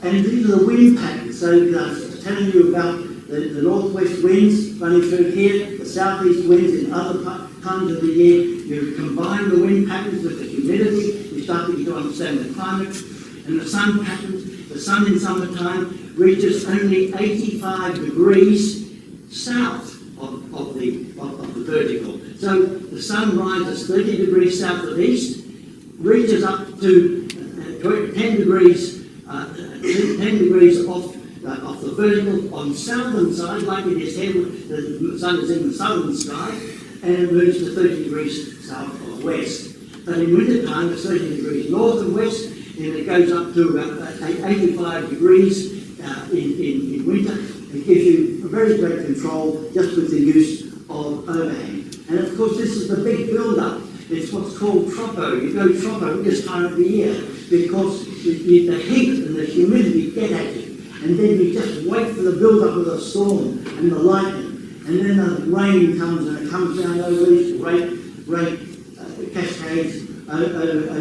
And these are the wind patterns. So I was telling you about the northwest winds running through here, the southeast winds in other times of the year. You combine the wind patterns with the humidity, you start to understand the climate. And the sun patterns, the sun in summertime reaches only 85 degrees south of the vertical. So the sun rises 30 degrees south of east, reaches up to 10 degrees off the vertical on the southern side, like it is here, the sun is in the southern sky, and it moves to 30 degrees south or west. But in winter time, it's 30 degrees north and west, and it goes up to about 85 degrees in winter. It gives you very great control just with the use of overhang. And of course, this is the big build-up. It's what's called tropo. You go tropo this time of the year because the heat and the humidity get at you. And then you just wait for the build-up of the storm and the lightning. And then the rain comes, and it comes down over these great cascades over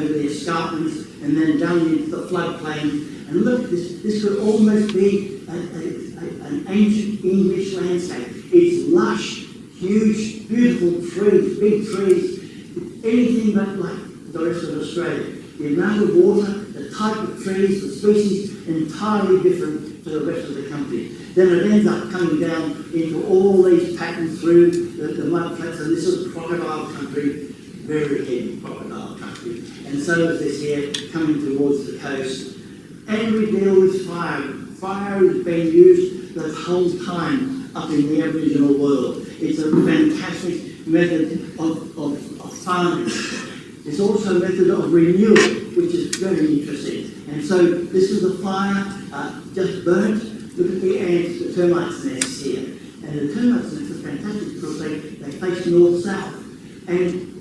the escarpments and then down into the floodplain. And look, this could almost be an ancient English landscape. It's lush, huge, beautiful trees, big trees, anything but like the rest of Australia. The amount of water, the type of trees, the species, entirely different to the rest of the country. Then it ends up coming down into all these patterns through the mud flats, and this is crocodile country, very heavy crocodile country. And so is this here, coming towards the coast. And we deal with fire. Fire has been used the whole time up in the Aboriginal world. It's a fantastic method of farming. It's also a method of renewal, which is very interesting. And so this is the fire just burnt. Look at the ants, the termites' nests here. And the termites' nests are fantastic because they face north-south. And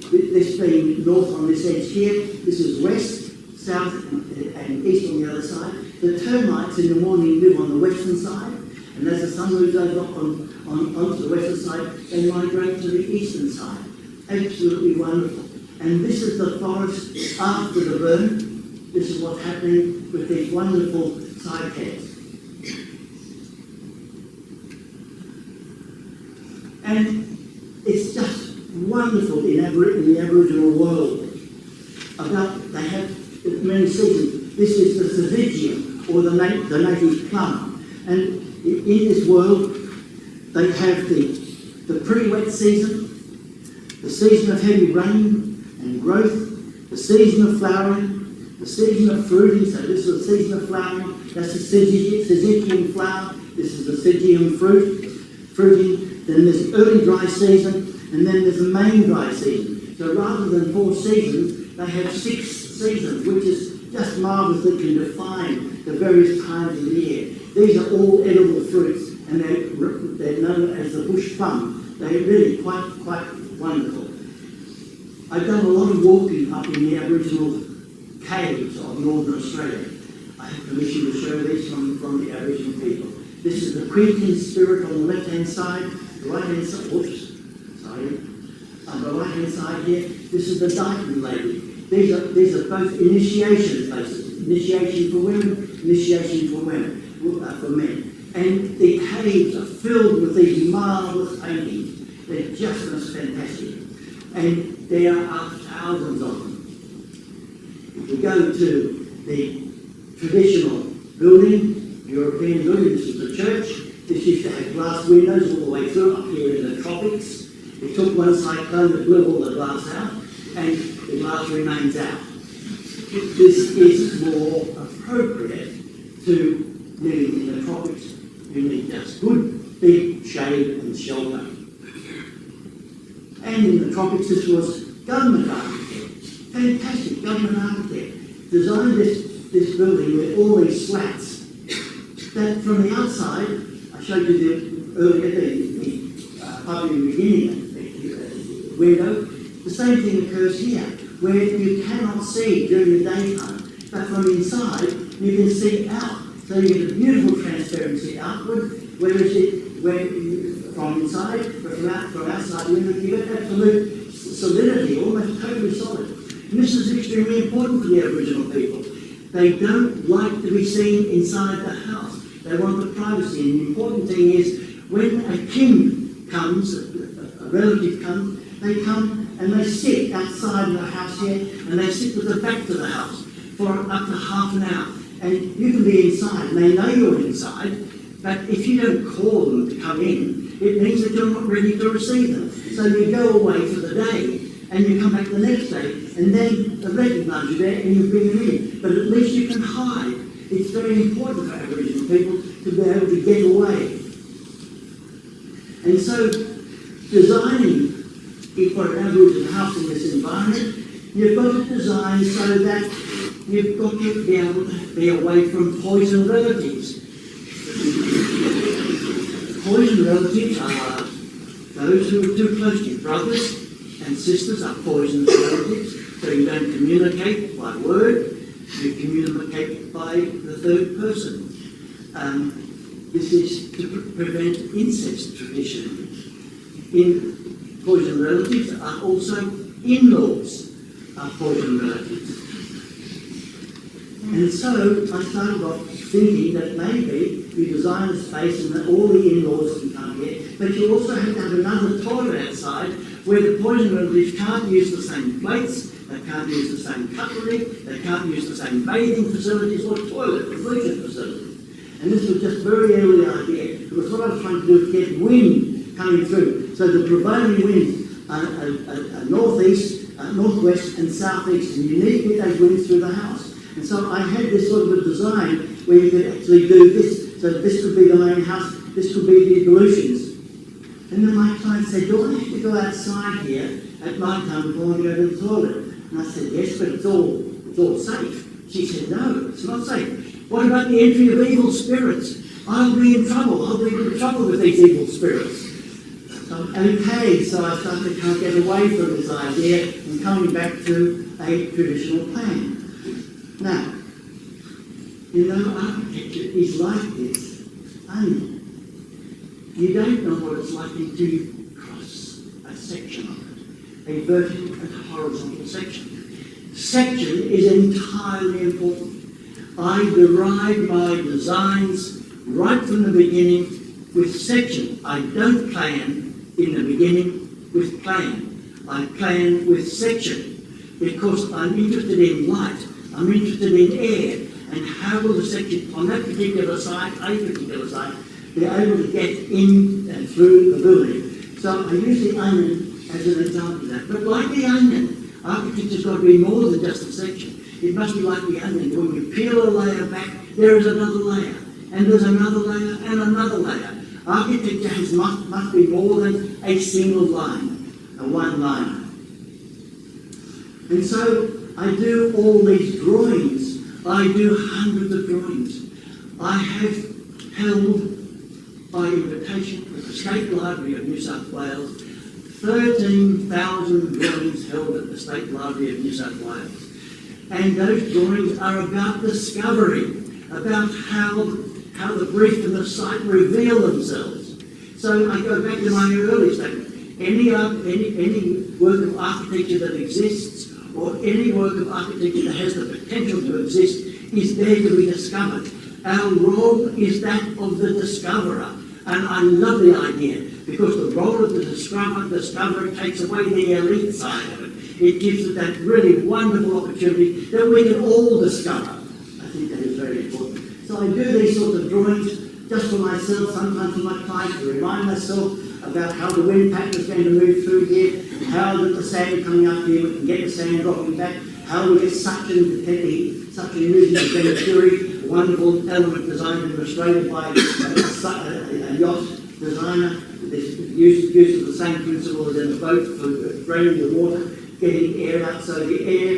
this being north on this edge here, this is west, south, and east on the other side. The termites in the morning live on the western side, and as the sun moves over onto the western side, they migrate to the eastern side. Absolutely wonderful. And this is the forest after the burn. This is what's happening with these wonderful cycads. And it's just wonderful in the Aboriginal world. They have many seasons. This is the syzygium, or the native plum. And in this world, they have the pre-wet season, the season of heavy rain and growth, the season of flowering, the season of fruiting. So this is the season of flowering. That's the syzygium flower. This is the syzygium fruiting. Then there's the early dry season, and then there's the main dry season. So rather than 4 seasons, they have 6 seasons, which is just marvellous that can define the various times of the year. These are all edible fruits, and they're known as the bush plum. They're really quite wonderful. I've done a lot of walking up in the Aboriginal caves of Northern Australia. I have permission to show these from the Aboriginal people. This is the Queenkin spirit on the left-hand side, the right-hand side, on the right-hand side here, this is the Aiken lady. These are both initiation places, initiation for women, initiation for men. And the caves are filled with these marvellous paintings. They're just as fantastic. And there are thousands of them. If we go to the traditional building, European building, this is the church. This used to have glass windows all the way through up here in the tropics. It took one cyclone that blew all the glass out, and the glass remains out. This is more appropriate to living in the tropics. You need just good, big shade and shelter. And in the tropics, this was government architect. Fantastic government architect. Designed this building with all these slats. That from the outside, I showed you earlier the public beginning window. The same thing occurs here, where you cannot see during the daytime, but from inside you can see out. So you get a beautiful transparency outward, from inside, but from outside window you get absolute solidity, almost totally solid. And this is extremely important for the Aboriginal people. They don't like to be seen inside the house. They want the privacy. And the important thing is, when a kin comes, a relative comes, they come and they sit outside the house here, and they sit with the back to the house for up to half an hour. And you can be inside, and they know you're inside, But if you don't call them to come in, it means that you're not ready to receive them. So you go away for the day, and you come back the next day, and then they recognise you there, and you bring them in. But at least you can hide. It's very important for Aboriginal people to be able to get away. And so, designing for an Aboriginal house in this environment, you've got to design so that you've got to be able to be away from poison relatives. Poison relatives are those who are too close to you. Brothers and sisters are poison relatives, so you don't communicate by word, you communicate by the third person. This is to prevent incest tradition. In poison relatives are also in-laws are poison relatives. And so I started off thinking that maybe you design a space and that all the in-laws can come here, but you also have to have another toilet outside where the poison relatives can't use the same plates, they can't use the same cutlery, they can't use the same bathing facilities or toilet refrigerant facilities. And this was just very early idea. Because what I was trying to do is get wind coming through. So the prevailing winds are northeast, northwest and southeast, and you need to get those winds through the house. And so I had this sort of a design where you could actually do this. So this could be the main house, this could be the ablutions. And then my client said, do I have to go outside here at night time before I go to the toilet? And I said, yes, but it's all safe. She said, no, it's not safe. What about the entry of evil spirits? I'll be in trouble. I'll be in trouble with these evil spirits. So, okay, so I started to kind of get away from this idea and coming back to a traditional plan. Now, you know, architecture is like this. You don't know what it's like until you cross a section of it, a vertical and horizontal section. Section is entirely important. I derive my designs right from the beginning with section. I don't plan in the beginning with plan. I plan with section because I'm interested in light, I'm interested in air, and how will the section on that particular site, be able to get in and through the building. So I use the onion as an example of that. But like the onion, architecture's got to be more than just a section. It must be like the onion. When you peel a layer back, there is another layer, and there's another layer, and another layer. Architecture must be more than a single line, a one-liner. And so I do all these drawings. I do hundreds of drawings. I have held, by invitation of the State Library of New South Wales, 13,000 drawings held at the State Library of New South Wales. And those drawings are about discovery, about how the brief and the site reveal themselves. So I go back to my earlier statement. Any work of architecture that exists, or any work of architecture that has the potential to exist, is there to be discovered. Our role is that of the discoverer. And I love the idea, because the role of the discoverer takes away the elite side of it. It gives it that really wonderful opportunity that we can all discover. I think that is very important. So I do these sorts of drawings just for myself, sometimes for my clients, to remind myself about how the wind pattern is going to move through here, how the sand coming up here, we can get the sand dropping back, how we get suction using the Venturi, a wonderful element designed in Australia by a yacht designer. This use of the same principle as in a boat for draining the water, getting air out. So the air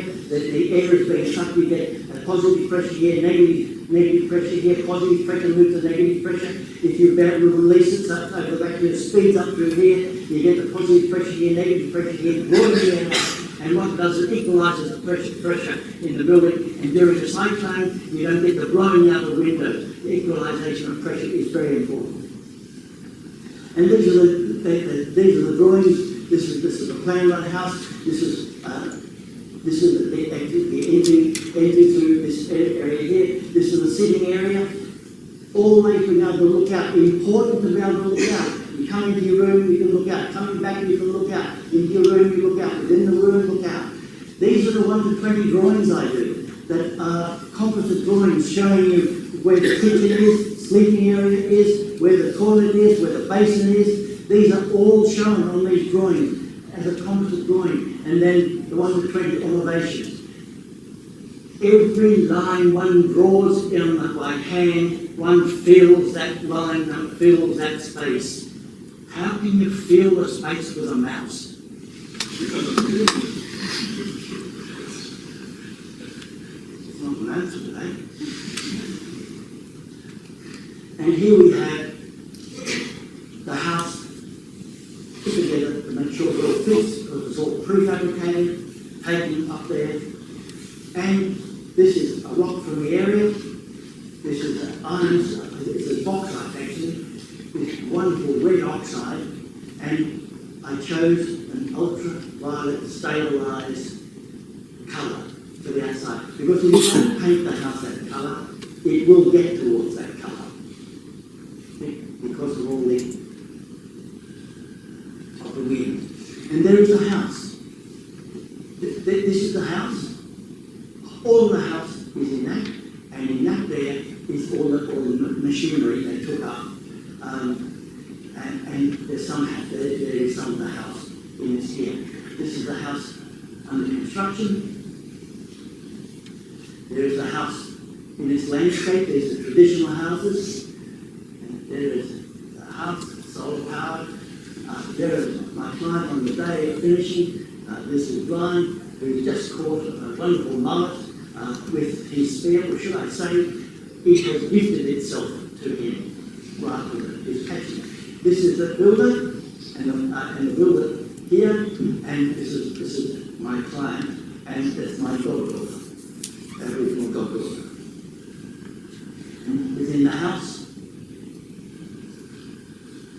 is being sucked. You get a positive pressure here, negative pressure here, positive pressure moves to negative pressure. If you're about to release it, so over the back here, it speeds up through here. You get the positive pressure here, negative pressure here, blowing the air out. And what it does, it equalises the pressure in the building. And during a cyclone, you don't get the blowing out of windows. The equalisation of pressure is very important. And these are the drawings. This is the plan of the house. This is the entry through this area here. This is the sitting area. Always being able to look out. Important to be able to look out. You come into your room, you can look out. Coming back, you can look out. Into your room, you look out. Within the room, look out. These are the 1 to 20 drawings I do that are composite drawings showing you where the kitchen is, sleeping area is, where the toilet is, where the basin is. These are all shown on these drawings as a composite drawing, and then the 1 to 20 elevations. Every line one draws by hand, one fills that line, one fills that space. How can you fill the space with a mouse? It's not an answer today. And here we have the house put together to make sure it all fits, because it's all prefabricated, taken up there. And this is a rock from the area. This is an iron, it's a bauxite actually, this wonderful red oxide. And I chose an ultraviolet stabilized colour for the outside. Because when you don't paint the house that colour, it will get towards that colour. Because of all the wind. And there is the house. This is the house. All the house is in that, and in that there is all the machinery they took up. And there's there is some of the house in this here. This is the house under construction. There is the house in this landscape. There's the traditional houses. And there is the house, solar powered. There is my client on the day of finishing. This is Glenn, who just caught a wonderful mullet with his spear, or should I say, it has gifted itself to him rather than his passion. This is the builder, and the builder here, and this is my client, and that's my goddaughter, Aboriginal goddaughter. And within the house,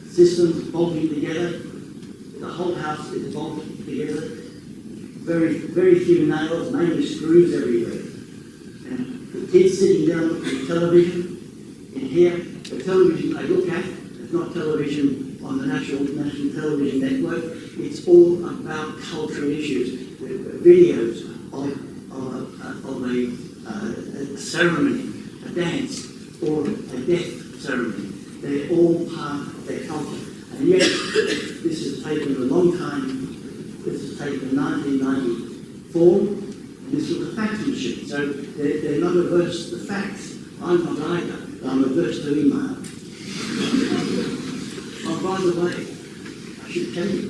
systems bolting together. The whole house is bolted together. Very, very few nails, mainly screws everywhere. And the kids sitting down on the television. In here, the television I look at, it's not television on the national television network. It's all about cultural issues. Videos of a ceremony, a dance, or a death ceremony. They're all part of their culture. And yet, this has taken a long time. This was taken in 1994, and this was a fax machine. So they're not averse to facts. I'm not either. I'm averse to email. Oh, by the way, I should tell you,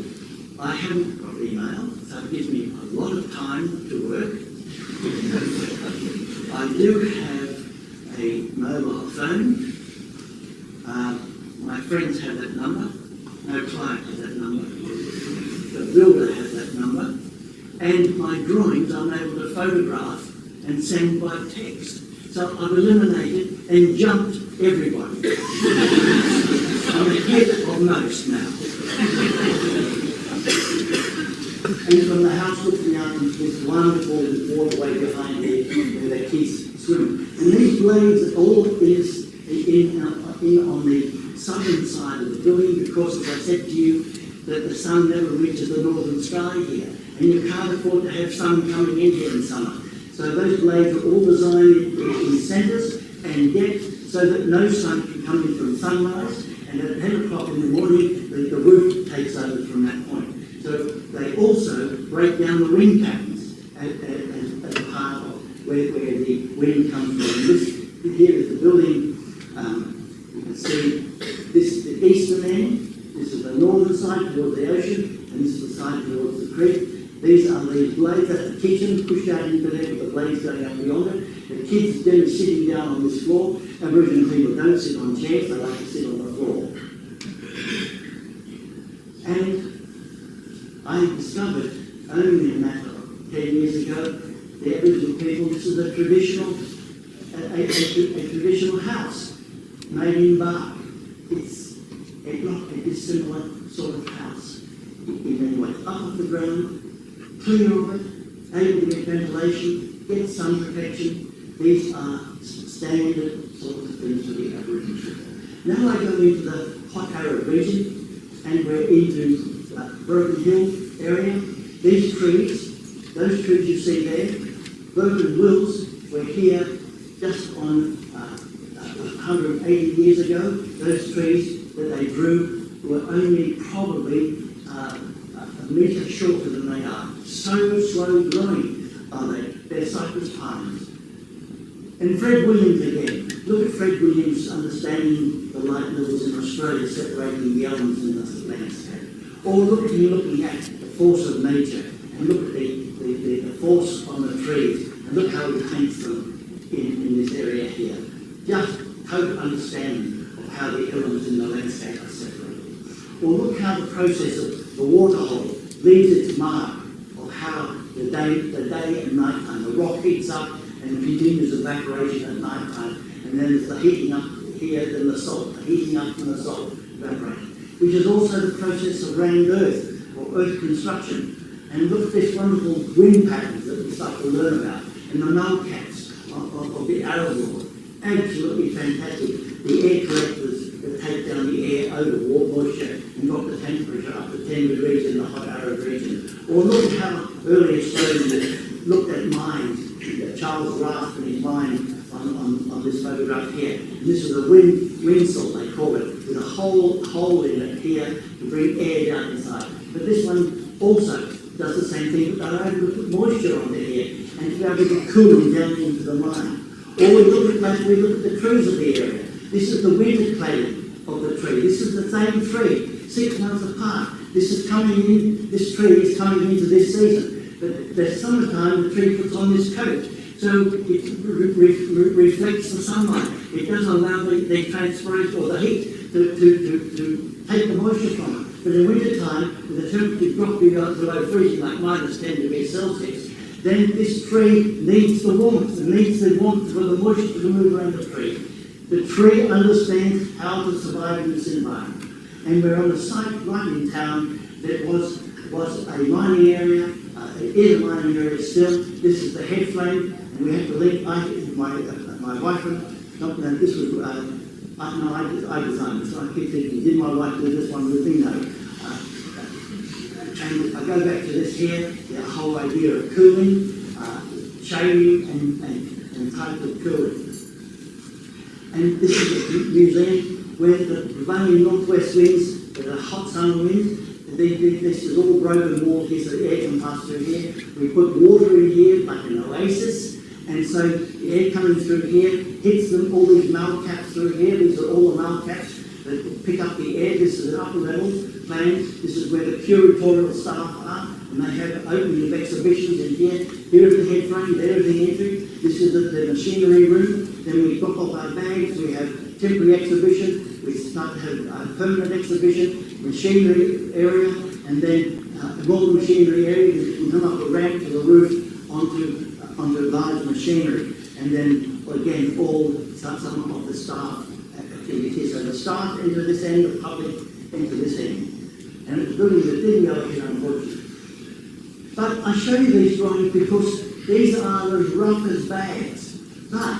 I haven't got email, so it gives me a lot of time to work. I do have a mobile phone. My friends have that number. No client has that number. The builder has that number. And my drawings I'm able to photograph and send by text. So I've eliminated and jumped everybody. I'm ahead of most now. And from the house looking out into this wonderful waterway behind there where the kids swim. And these blades are all on the southern side of the building, because, as I said to you, that the sun never reaches the northern sky here, and you can't afford to have sun coming in here in summer. So those blades are all designed in centres and depth so that no sun can come in from sunrise, and at 10 o'clock in the morning the roof takes over from that point. So they also break down the wind patterns as a part of where the wind comes from. This here is the building. You can see this is the eastern end, this is the northern side towards the ocean, and this is the side towards the creek. These are the blades, that's the kitchen, pushed out into there with the blades going up beyond it. The kids are sitting down on this floor. Aboriginal people don't sit on chairs, they like to sit on the floor. And I discovered only a matter of 10 years ago, the Aboriginal people, this is a traditional house made in bark. It's a dissimilar sort of house in many ways. Up off the ground, clear of it, able to get ventilation, get sun protection. These are standard sorts of things for the Aboriginal people. Now I go into the hot arid region, and we're into Broken Hill area. These trees, those trees you see there, Broken Wills, were here just on 180 years ago, those trees that they drew were only probably a metre shorter than they are. So slow growing are they. They're cypress pines. And Fred Williams again. Look at Fred Williams understanding the light levels in Australia separating the elements in the landscape. Or look at him looking at the force of nature and look at the force on the trees and look how he paints them in this area here. Just total understanding of how the elements in the landscape are separated. Or look how the process of the water hole leaves its mark of how the day and night time, the rock heats up and continues evaporation at night time, and then there's the heating up here, then the salt, the heating up and the salt evaporating, which is also the process of round earth, or earth construction. And look at this wonderful wind patterns that we start to learn about, and the nullcaps of the Arab world. Absolutely fantastic. The air collectors that take down the air over moisture and drop the temperature up to 10 degrees in the hot arid region. Or look at how early Australians looked at mines. Charles Raft and his mine on this photograph here. And this is a wind saw, they call it, with a hole in it here to bring air down inside. But this one also does the same thing, but they're able to put moisture on here and to be able to get cooling down into the mine. Or we look at the trees of the area. This is the winter cladding of the tree. This is the same tree, 6 months apart. This tree is coming into this season. But the summertime, the tree puts on this coat. So it reflects the sunlight. It doesn't allow the transpiration or the heat to take the moisture from it. But in winter time, with the temperature dropping below freezing, like -10 degrees Celsius, then this tree needs the warmth. It needs the warmth for the moisture to move around the tree. The tree understands how to survive in this environment. And we're on a site right in town that was a mining area. It is a mining area still. This is the headframe, and we had to link my wife. No, this was I designed this. So I keep thinking, did my wife do this one with me? No. And I go back to this here, the whole idea of cooling, shading, and type of cooling. And this is a museum where the prevailing northwest winds, the hot summer winds, this is all broken wall here, so the air can pass through here. We put water in here like an oasis, and so the air coming through here hits them, all these malcaps through here. These are all the malcaps that pick up the air. This is an upper level plan. This is where the curatorial staff are, and they have opening of exhibitions in here. Here is the head frame, there is the entry. This is the machinery room. Then we drop off our bags. We have temporary exhibition. We start to have a permanent exhibition, machinery area, and then more machinery area. We come up a ramp to the roof onto large machinery, and then again some of the staff activities. So the staff enter this end, the public enter this end, and it's buildings that didn't go ahead, unfortunately. But I show you these drawings because these are as rough as bags, but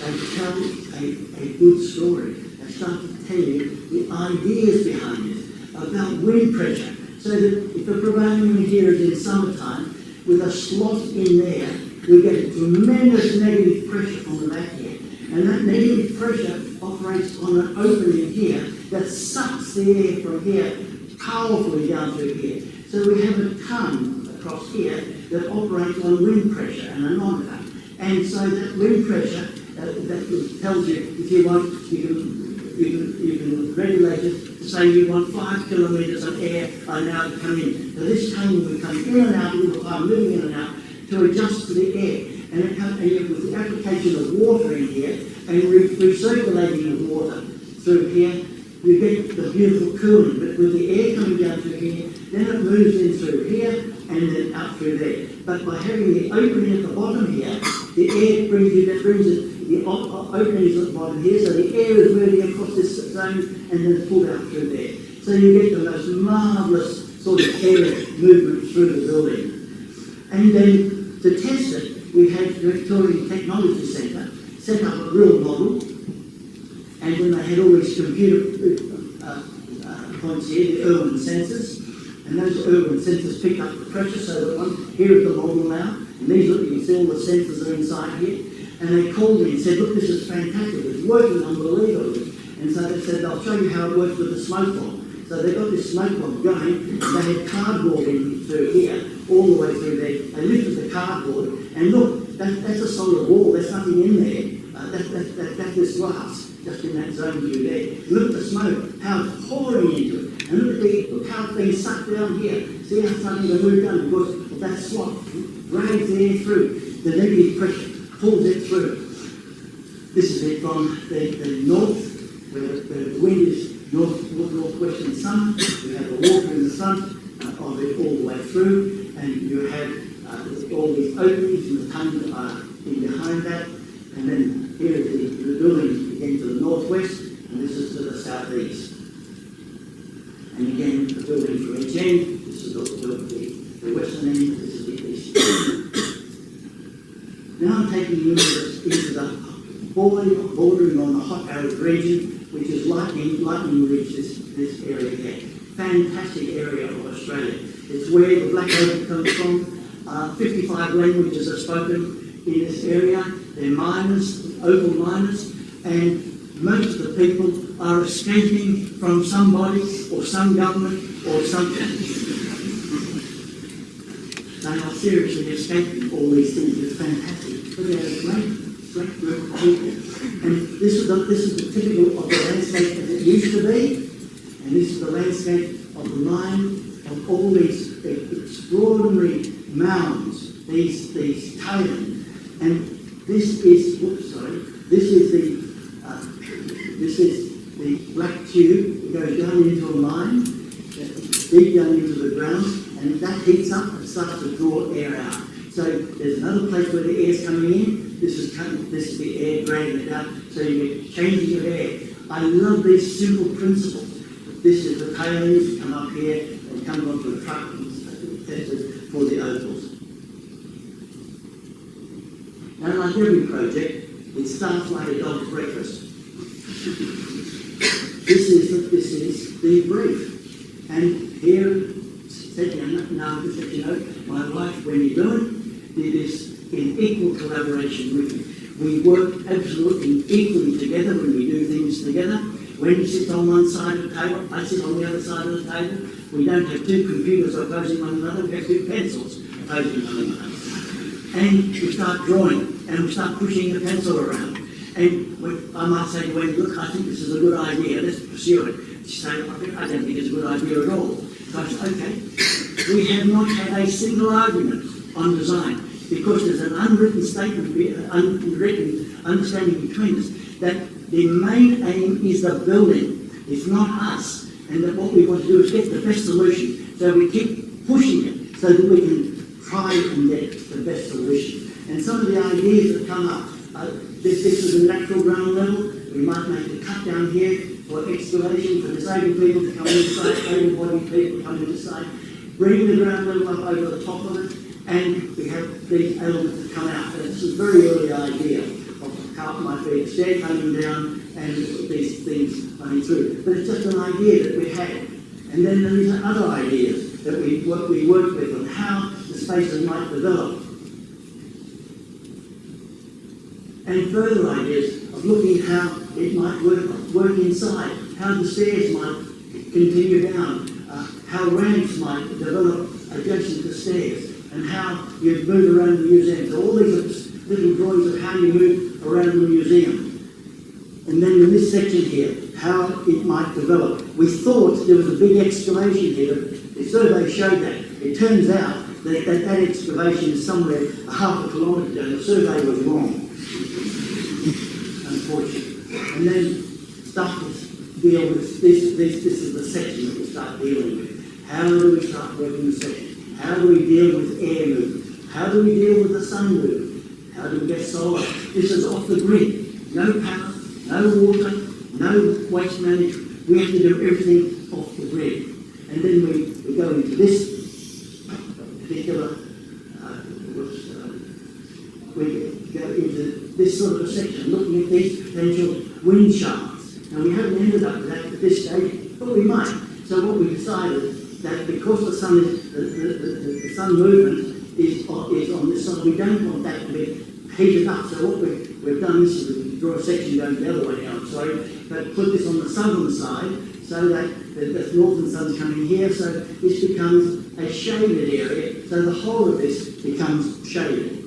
they tell a good story. They start to tell you the ideas behind it, about wind pressure. So that if the prevailing wind here is in summertime, with a slot in there, we get a tremendous negative pressure on the back here. And that negative pressure operates on an opening here that sucks the air from here powerfully down through here. So we have a tongue across here that operates on wind pressure, an anemometer. And so that wind pressure that tells you if you want, you can regulate it to say you want 5 kilometres of air are now to come in. So this tongue will come in and out all the time, moving in and out to adjust to the air. And with the application of water in here and recirculating of water through here, you get the beautiful cooling. But with the air coming down through here, then it moves in through here and then out through there. But by having the opening at the bottom here, the air brings it. The opening is at the bottom here, so the air is moving across this zone and then pulled out through there. So you get the most marvellous sort of air movement through the building. And then to test it, we had the Victorian Technology Centre set up a real model, and then they had all these computer points here, the Irwin sensors, and those Irwin sensors pick up the pressure. So that here is the model now, and these you can see all the sensors are inside here. And they called me and said, look, this is fantastic, it's working unbelievably. And so they said, I'll show you how it works with the smoke bomb. So they got this smoke bomb going, and they had cardboard in through here, all the way through there. They lifted the cardboard, and look, that's a solid wall, there's nothing in there. That's this glass, just in that zone view there. Look at the smoke, how it's pouring into it. And look how it's being sucked down here. See how suddenly they moved down because of that slot. Drags the air through. The negative pressure pulls it through. This is it from the north, where the wind is northwest in the sun. You have the water in the front of it all the way through, and you have all these openings in the tunnel in behind that. And then here is the building again to the northwest, and this is to the southeast. And again, the building from each end. This is the western end. This is the east end. Now I'm taking you into the bordering on the hot arid region, which is lightning ridge, this area here. Fantastic area of Australia. It's where the black oak comes from. 55 languages are spoken in this area. They're miners, opal miners, and most of the people are escaping from somebody or some government or something. They are seriously escaping all these things. It's fantastic. But they're a great group of people. And this is the typical of the landscape as it used to be. And this is the landscape of the mine of all these extraordinary mounds, these tailings. And this is the black tube. It goes down into a mine, deep down into the ground, and that heats up and starts to draw air out. So there's another place where the air's coming in. This is the air dragging it out. So you get changing of air. I love these simple principles. This is the tailings. You come up here and come onto a truck and test it for the opals. Now, like every project, it starts like a dog's breakfast. This is the brief. And here, now to let you know, my wife, when you do it, did this in equal collaboration with me. We work absolutely equally together when we do things together. When you sit on one side of the table, I sit on the other side of the table. We don't have two computers opposing one another, we have two pencils opposing one another. And we start drawing, and we start pushing the pencil around. And I might say to Wendy, look, I think this is a good idea, let's pursue it. She say, I don't think it's a good idea at all. So I said, okay. We have not had a single argument on design because there's an unwritten statement, unwritten understanding between us that the main aim is the building, it's not us. And that what we want to do is get the best solution. So we keep pushing it so that we can try and get the best solution. And some of the ideas that come up, this is a natural ground level. We might make a cut down here for excavation, for disabled people to come inside, able-bodied people to come inside, bring the ground level up over the top of it, and we have these elements that come out. And this is a very early idea of how it might be a stair coming down and these things running through. But it's just an idea that we had. And then there are other ideas that we worked with on how the spaces might develop. And further ideas of looking at how it might work inside, how the stairs might continue down, how ramps might develop adjacent to stairs, and how you move around the museum. So all these little drawings of how you move around the museum. And then in this section here, how it might develop. We thought there was a big excavation here. The survey showed that. It turns out that excavation is somewhere a half a kilometre down. The survey was wrong. Unfortunately. And then start to deal with this. This is the section that we start dealing with. How do we start working the section? How do we deal with air movement? How do we deal with the sun movement? How do we get solar? This is off the grid. No power, no water, no waste management. We have to do everything off the grid. And then we go into this particular, we go into this sort of section, looking at these potential wind shafts. Now we haven't ended up with that at this stage, but we might. So what we decided that because the sun is the sun movement is on this side, we don't want that to be heated up. So what we've done this, draw a section going the other way now, I'm sorry, but put this on the southern side so that the northern sun's coming here, so this becomes a shaded area, so the whole of this becomes shaded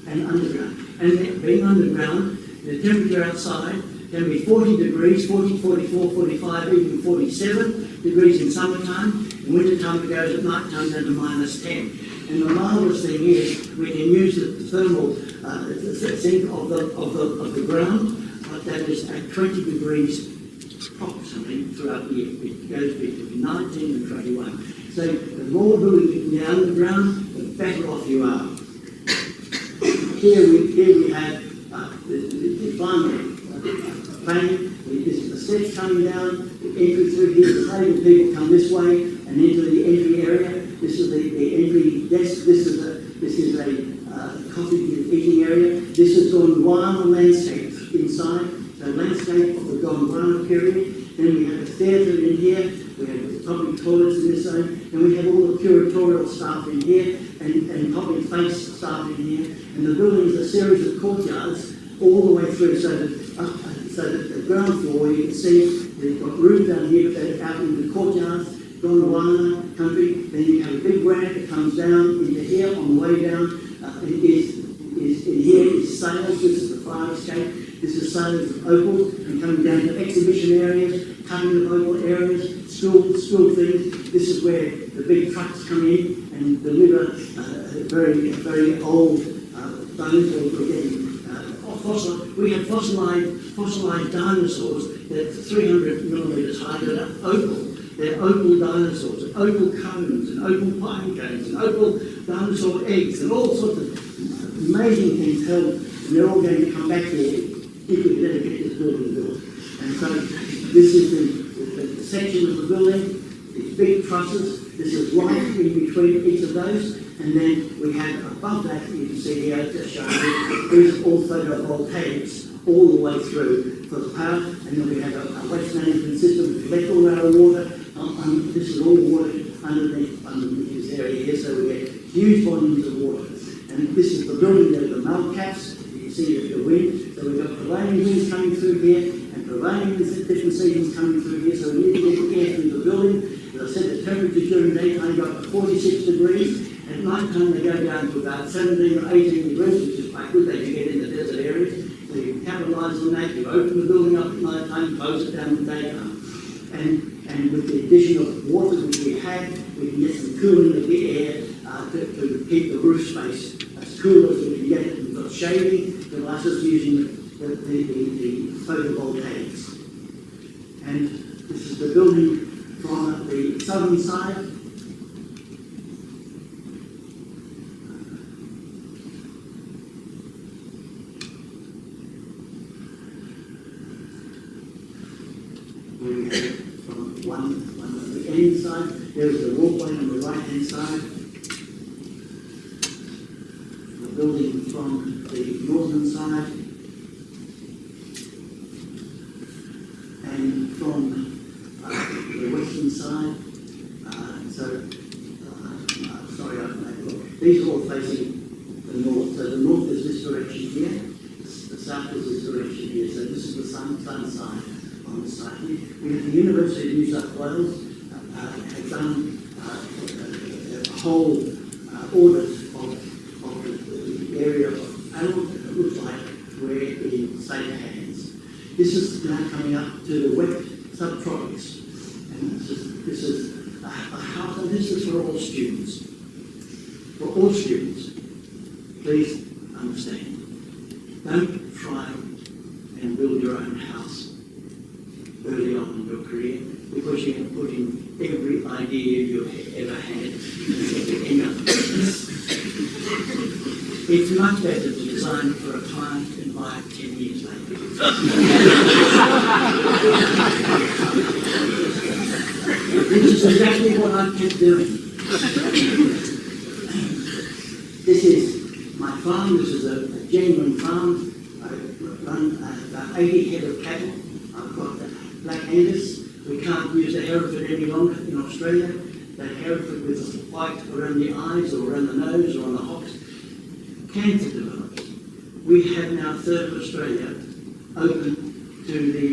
and underground. And being underground, the temperature outside can be 40 degrees, 40, 44, 45, even 47 degrees in summertime. In wintertime it goes at night time down to -10. And the marvellous thing is we can use the thermal sink of the ground, that is at 20 degrees approximately throughout the year. It goes between 19 and 21. So the more buildings you can get underground, the better off you are. Here we have the final planning. This is the steps coming down, the entry through here. The table people come this way and into the entry area. This is the entry desk. This is a coffee eating area. This is on wild landscape inside. The landscape of the Gondwana period. Then we have a theatre in here. We have public toilets in this zone. And we have all the curatorial staff in here and public face staff in here. And the building is a series of courtyards all the way through, so that the ground floor, you can see they've got rooms down here, but they're out in the courtyards, Gondwana country. Then you have a big ramp that comes down into here on the way down. In here is sales. This is the fire escape. This is sales of opal, and coming down to exhibition areas, cutting of opal areas, school things. This is where the big trucks come in and deliver very old bones. We have fossilized dinosaurs that are 300 millimeters high that are opal. They're opal dinosaurs, and opal cones, and opal pine cones, and opal dinosaur eggs, and all sorts of amazing things held. And they're all going to come back here if we can ever get this building built. And so this is the section of the building, these big trusses. This is light in between each of those. And then we have above that, you can see here, just showing you, these are all photovoltaics all the way through for the power. And then we have a waste management system to collect all our water. This is all water underneath this area here, so we get huge volumes of water. And this is the building, there are the mount caps. You can see the wind. So we've got prevailing winds coming through here, and prevailing winds at different seasons coming through here. So we need to get the air through the building. As I said, the temperatures during the daytime go up to 46 degrees. At night time they go down to about 17 or 18 degrees, which is quite good. They can get in the desert areas. So you capitalise on that. You open the building up at night time, close it down in the daytime. And with the addition of water which we have, we can get some cooling of the air to keep the roof space as cool as we can get it. We've got shading that allows us using the photovoltaics. And this is the building from the southern side. From one on the end side, there is the walkway on the right hand side. The building from the northern side, and from the western side. These are all facing the north. So the north is this direction here, the south is this direction here. So this is the sun side. On the side. We have the University of New South Wales have done a whole audit of the area of animals that it looks like we're in safe hands. This is now coming up to the wet subtropics, and this is a house, and this is for all students. For all students, please understand. Don't try and build your own house early on in your career, because you can put in every idea you've ever had. It's much better to design for a client and buy it 10 years later. This is exactly what I've kept doing. This is my farm. This is a genuine farm. I run about 80 head of cattle. I've got Black Angus. We can't use the Hereford any longer in Australia. That Hereford with white around the eyes or around the nose or on the hocks. Cancer develops. we have now a third of Australia open to the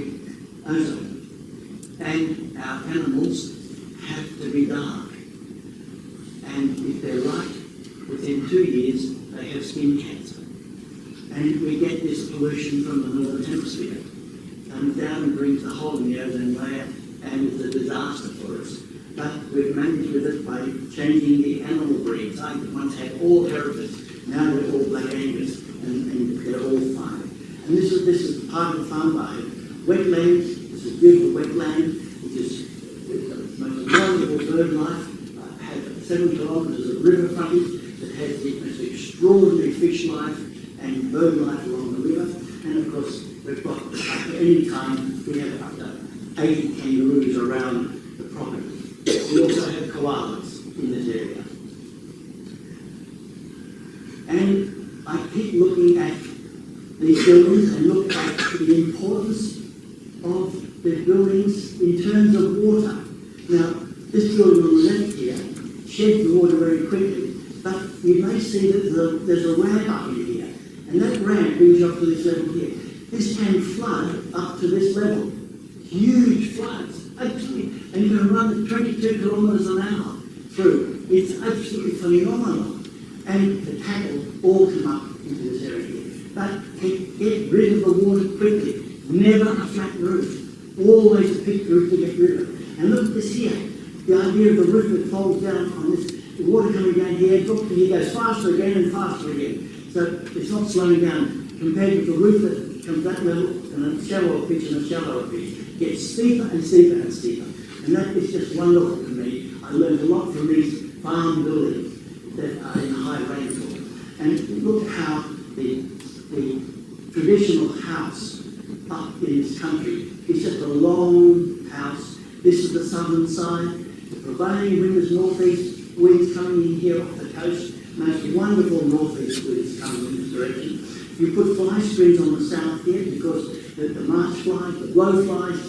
ozone, and our animals have to be dark. And if they're light, within 2 years they have skin cancer. And we get this pollution from the northern hemisphere. Comes down and brings the hole in the ozone layer, and it's a disaster for us. But we've managed with it by changing the animal breeds. I once had all Herefords, now they're all Black Angus, and they're all fine. And this is part of the farm by wetlands. This is beautiful wetland, which is the most wonderful bird life. I have 7 kilometres of river frontage that has the most extraordinary fish life and bird life along the river. And of course, we've got, at any time, we have up to 80 kangaroos around the property. We also have koalas in this area. And I keep looking at these buildings and look at the importance of the buildings in terms of water. Now, this building on the left here sheds the water very quickly, but you may see that there's a ramp up in here, and that ramp brings you up to this level here. This can flood up to this level. Huge floods, absolutely. And you can run at 22 kilometres an hour through. It's absolutely phenomenal. And the cattle all come up into this area here. But get rid of the water quickly. Never a flat roof. Always a pitched roof to get rid of. And look at this here. The idea of the roof that folds down on this, the water coming down here, drops to here, goes faster again and faster again. So it's not slowing down compared with the roof that comes that level and a shallower pitch and a shallower pitch. Gets steeper and steeper and steeper. And that is just wonderful to me. I learned a lot from these farm buildings that are in high rainfall. And look how the traditional house up in this country is just a long house. This is the southern side. The prevailing wind is northeast winds coming in here off the coast. Most wonderful northeast winds coming in this direction. You put fly screens on the south here because the marsh flies, the blowflies,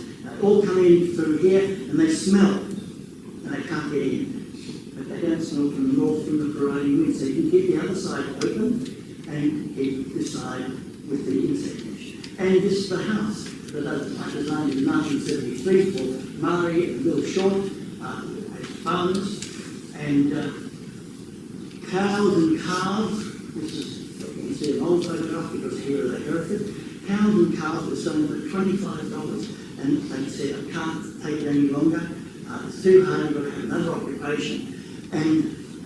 all come in through here and they smell and they can't get in. But they don't smell from the north from the prevailing wind. So you can keep the other side open and keep this side with the insect mesh. And this is the house that I designed in 1973 for Murray and Bill Short as farmers. And cows and calves, this is, you can see an old photograph because here are the Hereford. Cows and calves were selling for $25. And they said, I can't take it any longer, it's too hard, I've got to have another occupation. And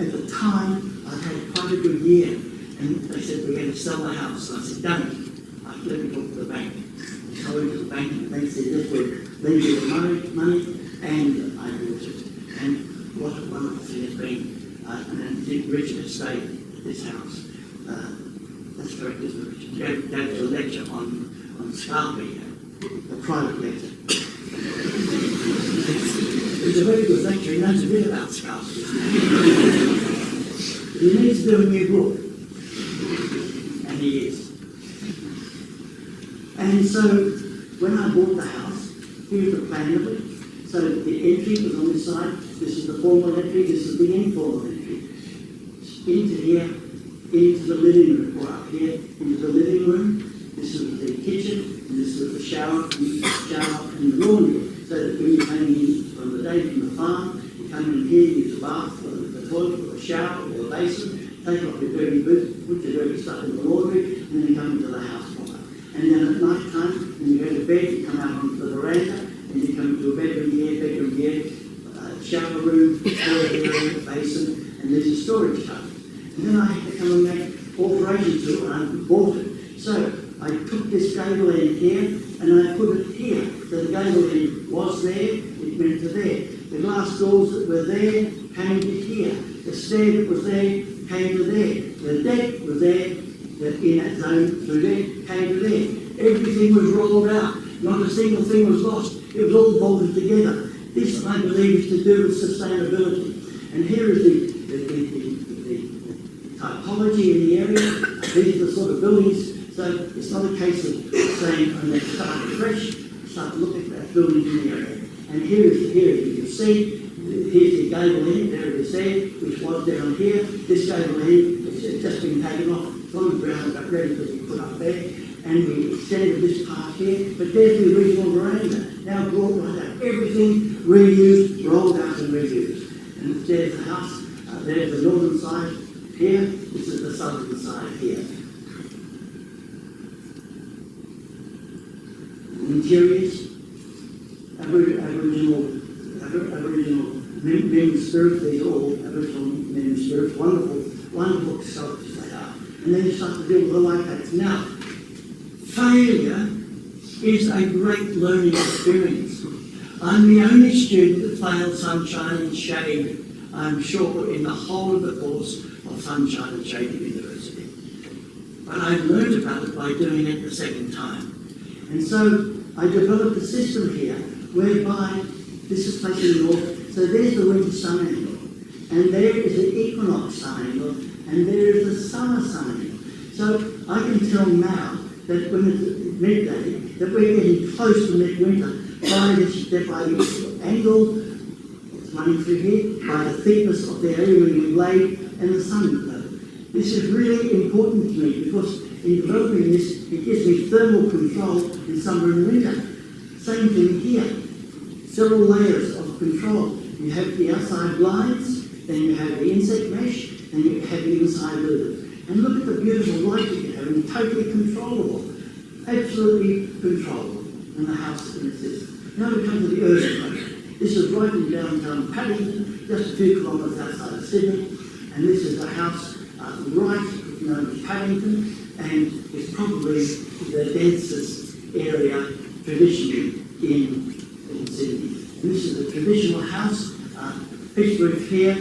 at the time, I'd had quite a good year, and they said, we're going to sell the house. And I said, don't. Let me talk to the bank. So I went to the bank, and the bank said, yes, we'll lend you the money, and I bought it. And what a wonderful thing it's been. And then Richard stayed at this house. That's correct, isn't it, Richard? Gave a lecture on Scarby. A private lecture. It's a very good lecture. He knows a bit about sculpture. He needs to do a new book. And he is. And so, when I bought the house, here's the plan of it. So the entry was on this side. This is the formal entry. This is the informal entry. Into here, into the living room, or up here, into the living room. This is the kitchen. And this is the shower and the laundry. So that when you came in from the day from the farm, you come in here, use a bath, or the toilet, or a shower, or a basin, take off your dirty boots, put your dirty stuff in the laundry, and then you come into the house proper. And then at night time, when you go to bed, you come out onto the veranda, and you come into a bedroom here, shower room, toilet area, basin, and there's a storage tub. And then I had to come and make alterations to it, and I bought it. So I took this gable end here, and I put it here. So the gable end was there, it went to there. The glass doors that were there came to here. The stair that was there came to there. The deck was there, in that zone through there, came to there. Everything was rolled out. Not a single thing was lost. It was all bolted together. This, I believe, is to do with sustainability. And here is the typology in the area. These are the sort of buildings. So it's not a case of saying, I'm going to start fresh, start to look at that building in the area. And here, you can see, here's the gable end, there it is there, which was down here. This gable end has just been taken off. It's on the ground, but ready to be put up there. And we extended this part here, but there's the original veranda. Now brought right out. Everything reused, rolled out and reused. And there's the house, there's the northern side here, this is the southern side here. Interiors, Aboriginal men spirits, these are all Aboriginal men spirits, wonderful sculptures they are. And then you start to deal with the light packs. Now, failure is a great learning experience. I'm the only student that failed sunshine and shade, I'm sure, in the whole of the course of Sunshine and Shade University. But I learned about it by doing it the second time. And so I developed a system here whereby this is facing north, so there's the winter sun angle, and there is the equinox sun angle, and there is the summer sun angle. So I can tell now that when it's midday, that we're getting close to midwinter by the angle it's running through here, by the thickness of the area we've laid, and the sun glow. This is really important to me because in developing this, it gives me thermal control in summer and winter. Same thing here. Several layers of control. You have the outside blinds, then you have the insect mesh, and you have the inside lid. And look at the beautiful light you can have, and totally controllable. Absolutely controllable in the house in its system. Now we come to the urban project. This is right in downtown Paddington, just a few kilometres outside of Sydney. And this is a house right known as Paddington, and it's probably the densest area traditionally in Sydney. And this is a traditional house, pitch roof here,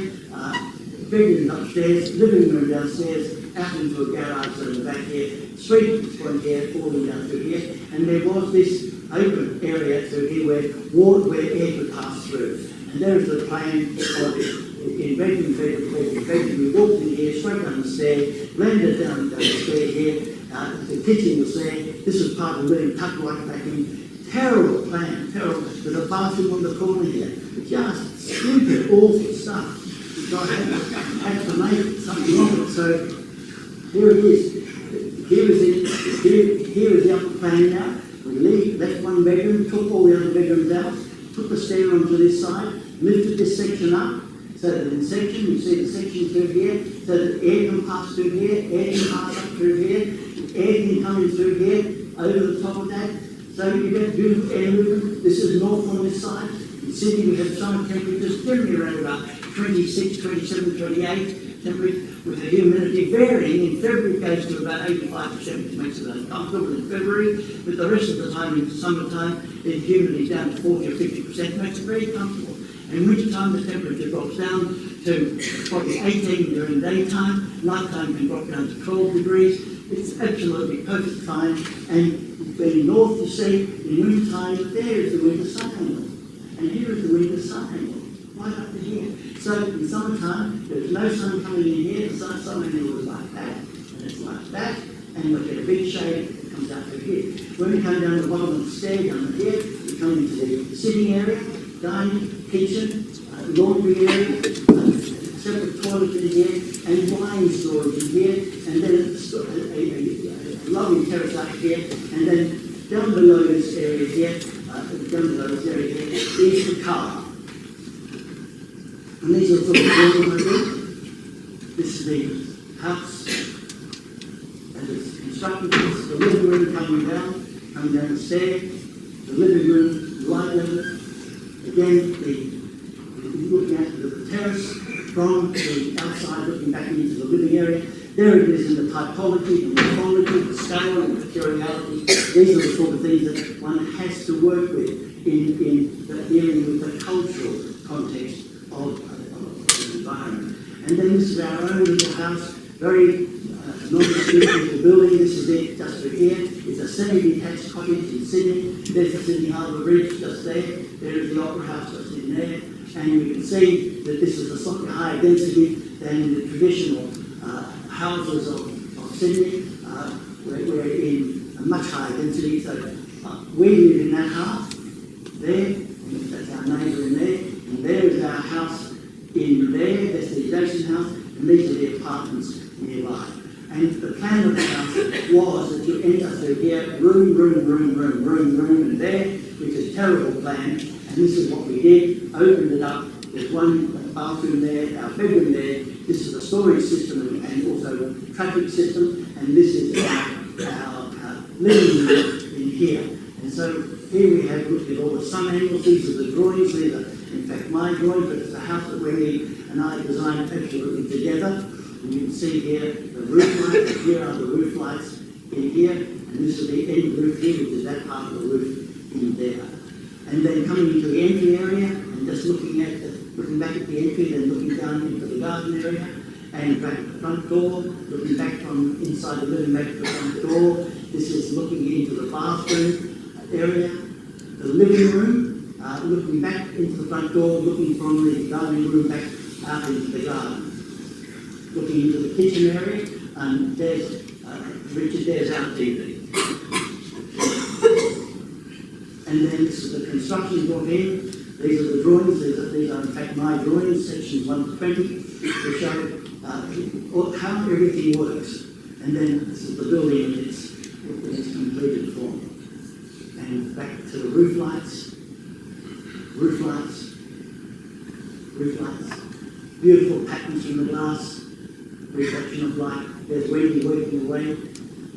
bedroom upstairs, living room downstairs, out into a garage in the back here, street point here, falling down through here, and there was this open area through here where air could pass through. And there is the plan of in bedroom. We walked in here, straight down the stair, landed down the stair here, the kitchen was there, this was part of the living, tucked right back in. Terrible plan, terrible. There's a bathroom on the corner here. Just stupid, awful stuff. So I had to make something of it. So here it is. Here is the upper plan now. We left one bedroom, took all the other bedrooms out, put the stair onto this side, lifted this section up, so that in section, you see the section through here, so that air can pass through here, air can pass up through here, air can come in through here, over the top of that. So you get beautiful air movement. This is north on this side. In Sydney we have summer temperatures generally around about 26, 27, 28 temperature, with the humidity varying. In February it goes to about 85%, which makes it uncomfortable in February, but the rest of the time in summertime the humidity down to 40 or 50%, makes it very comfortable. In wintertime the temperature drops down to probably 18 during daytime, nighttime can drop down to 12 degrees. It's absolutely perfect fine, and going north you see, in winter time, there is the winter sun angle, and here is the winter sun angle, right up to here. So in summertime, there's no sun coming in here, the sun angle is like that, and it's like that, and you'll get a big shade that comes out through here. When we come down the bottom of the stair down here, we come into the sitting area, dining, kitchen, laundry area, separate toilet in here, and wine storage in here, and then a lovely terrace out here, and then down below this area here, is the car. And these are sort of building I do. This is the house, and it's constructed. This is the living room coming down the stair, the living room, light level. Again, looking at the terrace from the outside, looking back into the living area. There it is in the typology, the morphology, the scale, and the materiality. These are the sort of things that one has to work with in dealing with the cultural context of the environment. And then this is our own little house, very non-restricted to building. This is it just through here. It's a semi-detached cottage in Sydney. There's the Sydney Harbour Bridge just there. There is the Opera House just in there. And you can see that this is a slightly higher density than the traditional houses of Sydney. We're in a much higher density. So we live in that half there. That's our neighbour in there. And there is our house in there. That's the adjacent house. And these are the apartments nearby. And the plan of the house was that you enter through here, room, and there, which is a terrible plan. And this is what we did, opened it up. There's one bathroom there, our bedroom there. This is a storage system and also a traffic system. And this is our living room in here. And so here we have looked at all the sun angles. These are the drawings. These are, in fact, my drawings, but it's a house that Wendy and I designed absolutely together. And you can see here the roof lights. Here are the roof lights in here. And this is the end roof here, which is that part of the roof in there. And then coming into the entry area and just looking back at the entry, then looking down into the garden area and back at the front door, looking back from inside the living back to the front door. This is looking into the bathroom area, the living room, looking back into the front door, looking from the garden room back out into the garden. Looking into the kitchen area, and there's Richard, there's our TV. And then this is the construction brought in. These are the drawings. These are in fact my drawings, section 120, to show how everything works. And then this is the building in its completed form. And back to the roof lights. Beautiful patterns from the glass, reflection of light. There's Wendy working away.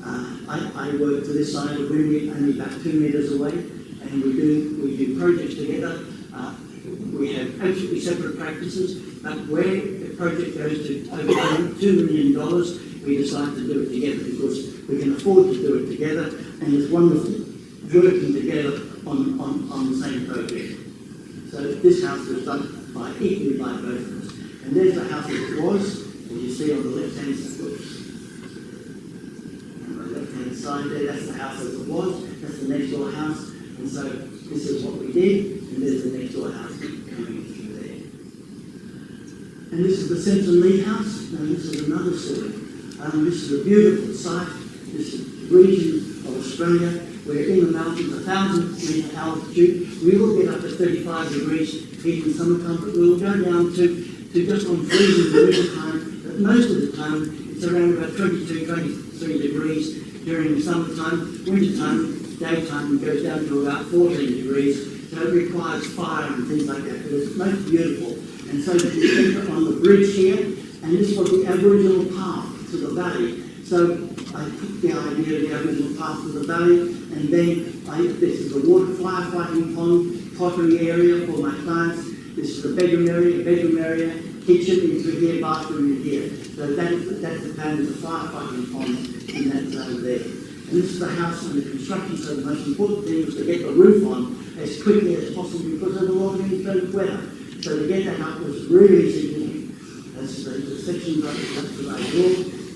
I work to this side of Wendy, only about 2 metres away, and we do projects together. We have absolutely separate practices, but where the project goes to over $2 million, we decide to do it together because we can afford to do it together, and it's wonderful working together on the same project. So this house was done equally by both of us. And there's the house as it was, as you see on the left-hand side there, that's the house as it was, that's the next door house, and so this is what we did, and there's the next door house coming through there. And this is the Simpson Lee house, and this is another story. This is a beautiful site, this is the region of Australia, we're in the mountains, 1,000 metre altitude. We will get up to 35 degrees heat in summertime, but we will go down to just on freezing in the winter time, but most of the time it's around about 22, 23 degrees during the summertime. Wintertime, daytime, it goes down to about 14 degrees, so it requires fire and things like that, but it's most beautiful. And so we enter on the bridge here, and this was the Aboriginal path to the valley. So I took the idea of the Aboriginal path to the valley, and then this is the water firefighting pond, pottery area for my clients. This is the bedroom area, kitchen into here, bathroom in here. So that's the plan of the firefighting pond in that zone there. And this is the house under construction, so the most important thing was to get the roof on as quickly as possible because of the long inclement weather. So to get that up was really significant. That's the section that I drew,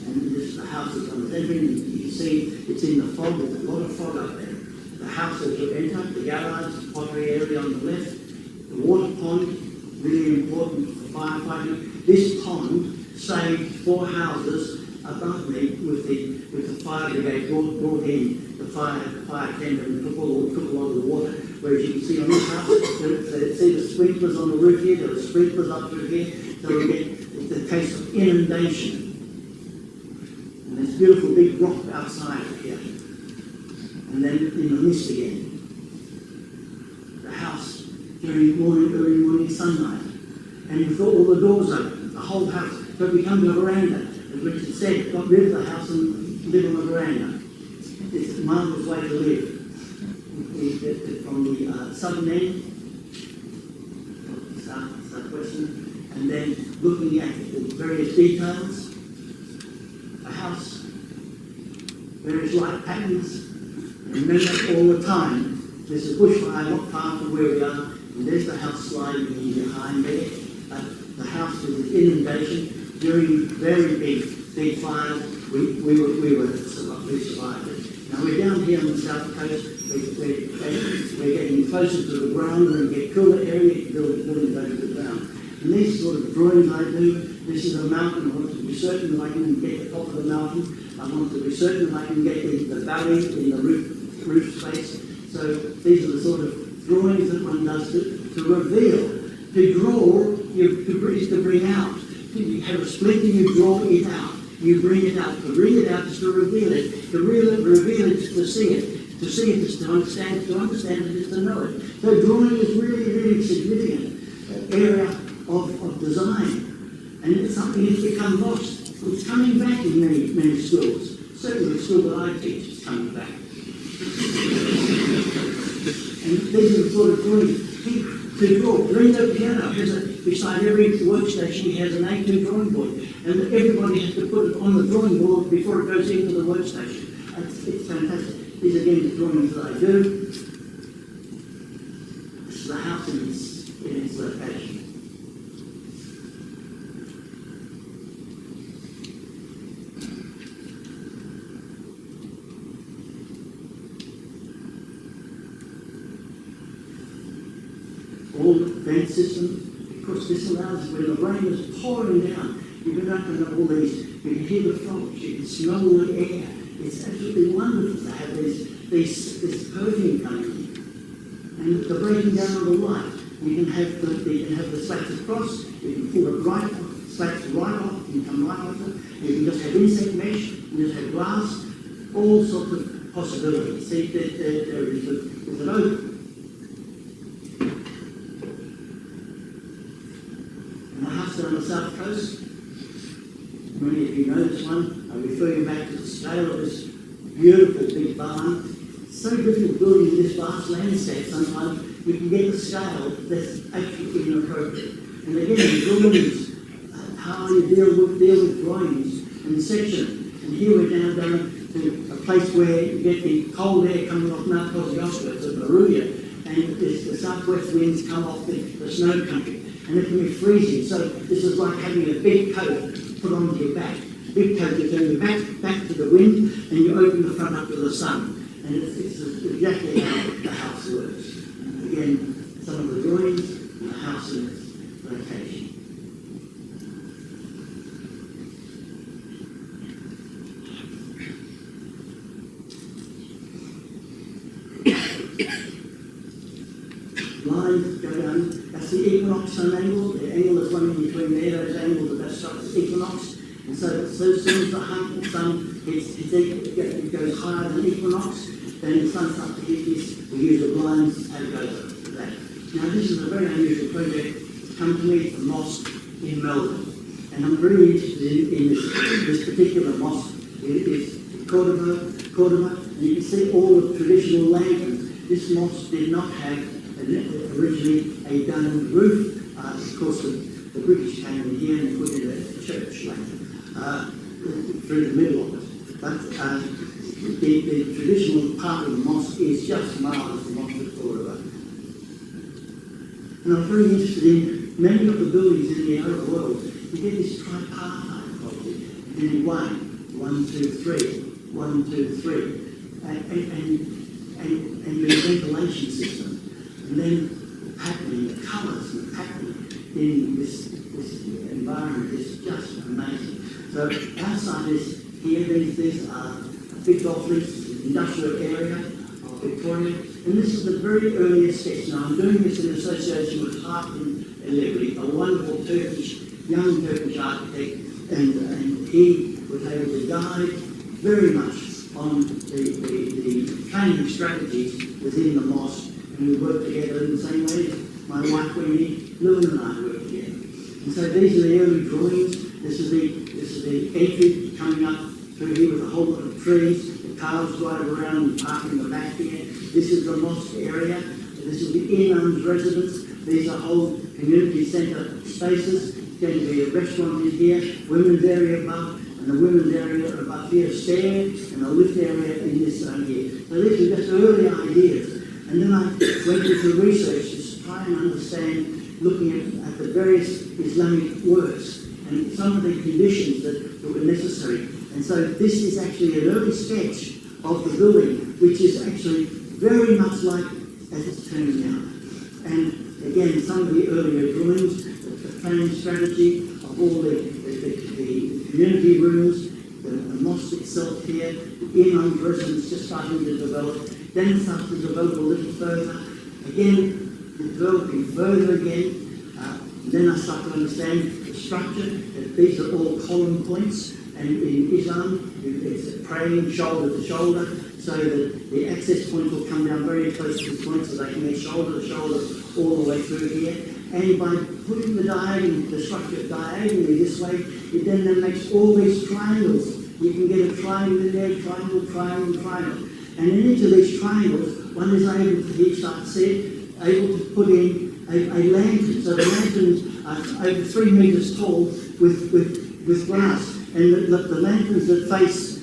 and this is the house that's on the entering, and you can see it's in the fog, there's a lot of fog up there. The house as you enter, the garage, the pottery area on the left, the water pond, really important for firefighting. This pond saved 4 houses above me with the fire brigade brought in the fire tender and took a lot of the water. Whereas you can see on this house, see the sprinklers on the roof here, there are sprinklers up through here, so we get the case of inundation. And there's beautiful big rock outside of here. And then in the mist again. The house during early morning sunlight. And you've got all the doors open, the whole house. So we come to a veranda, as Richard said, got rid of the house and live on the veranda. It's a marvellous way to live. We get it from the southern end, southwestern, and then looking at the various details, the house, various light patterns. Remember all the time, there's a bushfire not far from where we are, and there's the house sliding in behind there. The house was inundation during very big fires. We survived it. Now we're down here on the south coast. We're getting closer to the ground. We're going to get cooler area, buildings over the ground. And these sort of drawings I do, this is a mountain. I want to be certain that I can get the top of the mountain. I want to be certain that I can get the valley in the roof space. So these are the sort of drawings that one does to reveal. To draw is to bring out. You have a split and you draw it out. you bring it out. To bring it out is to reveal it. To reveal it is to see it. To see it is to understand it. To understand it is to know it. So drawing is really, really significant area of design. And it's something that's become lost. It's coming back in many schools. Certainly the school that I teach is coming back. And these are the sort of drawings. To draw, Reno piano beside every workstation has an A2 drawing board, and everybody has to put it on the drawing board before it goes into the workstation. It's fantastic. These are again the drawings that I do. This is the house in its location. All vent systems, because this allows when the rain is pouring down, you can open up all these, you can hear the frogs, you can smell the air. It's absolutely wonderful to have this perfume coming in. And the breaking down of the light, you can have the slats across, you can pull it right off, slats right off, you can come right off it, you can just have insect mesh, you just have glass, all sorts of possibilities. See, there's an open. On the south coast, many of you know this one. I refer you back to the scale of this beautiful big barn. It's so difficult building in this vast landscape. Sometimes you can get the scale that's actually inappropriate. And again, the drawings, how you deal with drawings and section. And here we're now going to a place where you get the cold air coming off Mount Kosciuszko, it's Maruya, and the southwest winds come off the snow country. And it can be freezing, so this is like having a big coat put onto your back. Big coat, you turn your back to the wind, and you open the front up to the sun. And it's exactly how the house works. And again, some of the drawings and the house in its location. Lines go down. That's the equinox sun angle. The angle that's running between there, those angles are best struck as equinox. And so as soon as the sun it goes higher than equinox, then the sun starts to hit this. We use the blinds and go to that. Now this is a very unusual project. It's come to me from mosque in Melbourne. And I'm really interested in this particular mosque. It is Cordoba, and you can see all the traditional lanterns. This mosque did not have originally a domed roof. Of course, the British came in here and put in a church later, through the middle of it. But the traditional part of the mosque is just marvellous, the mosque of Cordoba. And I'm very interested in many of the buildings in the Arab world. You get this tripartite quality. And 1, 2, 3, 1, 2, 3. And the ventilation system. And then the patterning, the colours and the patterning in this environment is just amazing. So outside this, here, these are a big golf links, industrial area of Victoria. And this is the very earliest sketch. Now I'm doing this in association with Aiken, a wonderful young Turkish architect, and he was able to guide very much on the planning strategies within the mosque. And we work together in the same way as my wife Wendy, Lewin and I work together. And so these are the early drawings. This is the entry coming up through here with a whole lot of trees. The cars drive around and park in the back here. This is the mosque area. This is the imam's residence. These are whole community centre spaces. There's going to be a restaurant in here, women's area above, and the women's area above here, a stair, and a lift area in this zone here. So these are just early ideas. And then I went into research to try and understand, looking at the various Islamic works and some of the conditions that were necessary. And so this is actually an early sketch of the building, which is actually very much like as it's turning out. And again, some of the earlier drawings, the planning strategy of all the community rooms, the mosque itself here, the imam's residence just starting to develop. Then it starts to develop a little further. Again, developing further again. Then I start to understand the structure, that these are all column points, And in Islam, it's praying shoulder to shoulder, so that the access point will come down very close to the point, so they can get shoulder to shoulder all the way through here. And by putting the structure diagonally this way, it then makes all these triangles. You can get a triangle in there, triangle, triangle, triangle. And in each of these triangles, one is able to, here start to see it, able to put in a lantern. So the lanterns are over 3 metres tall with glass. And the lanterns that face,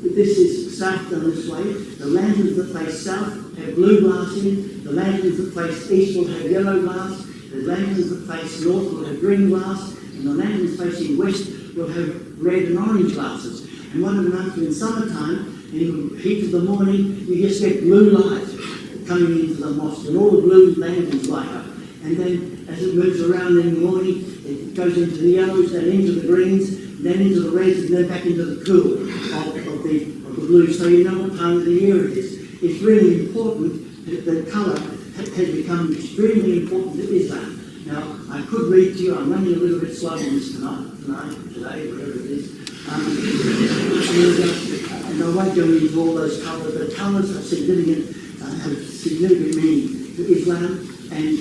this is south down this way. The lanterns that face south have blue glass in. The lanterns that face east will have yellow glass. The lanterns that face north will have green glass. And the lanterns facing west will have red and orange glasses. And what it amounts to in summertime, in the heat of the morning, you just get blue light coming into the mosque, and all the blue lanterns light up. And then as it moves around in the morning, it goes into the yellows, then into the greens, then into the reds, and then back into the cool of the blue, so you know what time of the year it is. It's really important that colour has become extremely important to Islam. Now, I could read to you, I'm running a little bit slow on this today, whatever it is. And I won't go into all those colours, but colours are significant, have significant meaning to Islam, and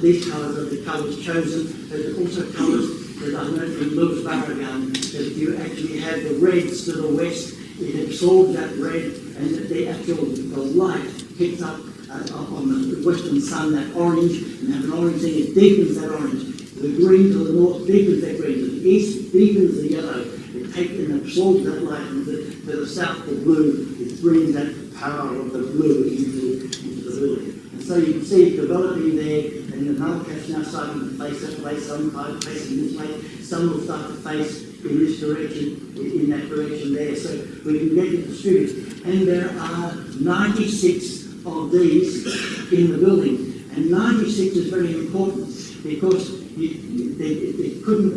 these colours are the colours chosen. There's also colours that I learned from Lewis Barragan, that if you actually have the reds to the west, it absorbs that red, and that the light picks up on the western sun, that orange, and have an orange thing, it deepens that orange. The green to the north deepens that green, to the east deepens the yellow. It takes and absorbs that light, and to the south, the blue, it brings that power of the blue into the building. And so you can see it developing there, and the Malakat's now starting to face that way, some facing this way, some will start to face in this direction, in that direction there, so we can get it distributed. And there are 96 of these in the building, and 96 is very important because it couldn't.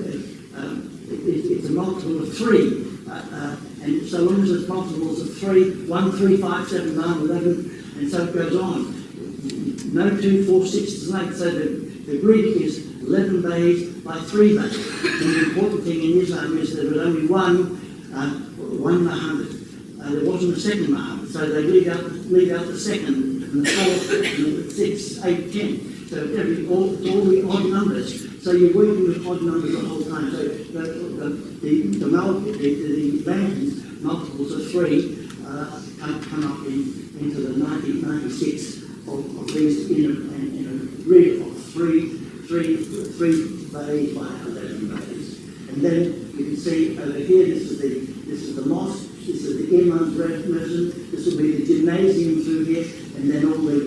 It's a multiple of 3, and so long as it's multiples of 3, 1, 3, 5, 7, 9, 11, and so it goes on. No 2, 4, 6 and 8. So the grid is 11 bays by 3 bays. And the important thing in Islam is there was only one Muhammad. There wasn't a second Muhammad, so they leave out the second and the fourth and the 6, 8, 10. So all the odd numbers. So you're working with odd numbers the whole time. So the lanterns, multiples of 3, come up into the 96 of these in a grid of 3 bays by 11 bays. And then you can see over here, this is the mosque, this is the Imam's residence, this will be the gymnasium through here, and then all the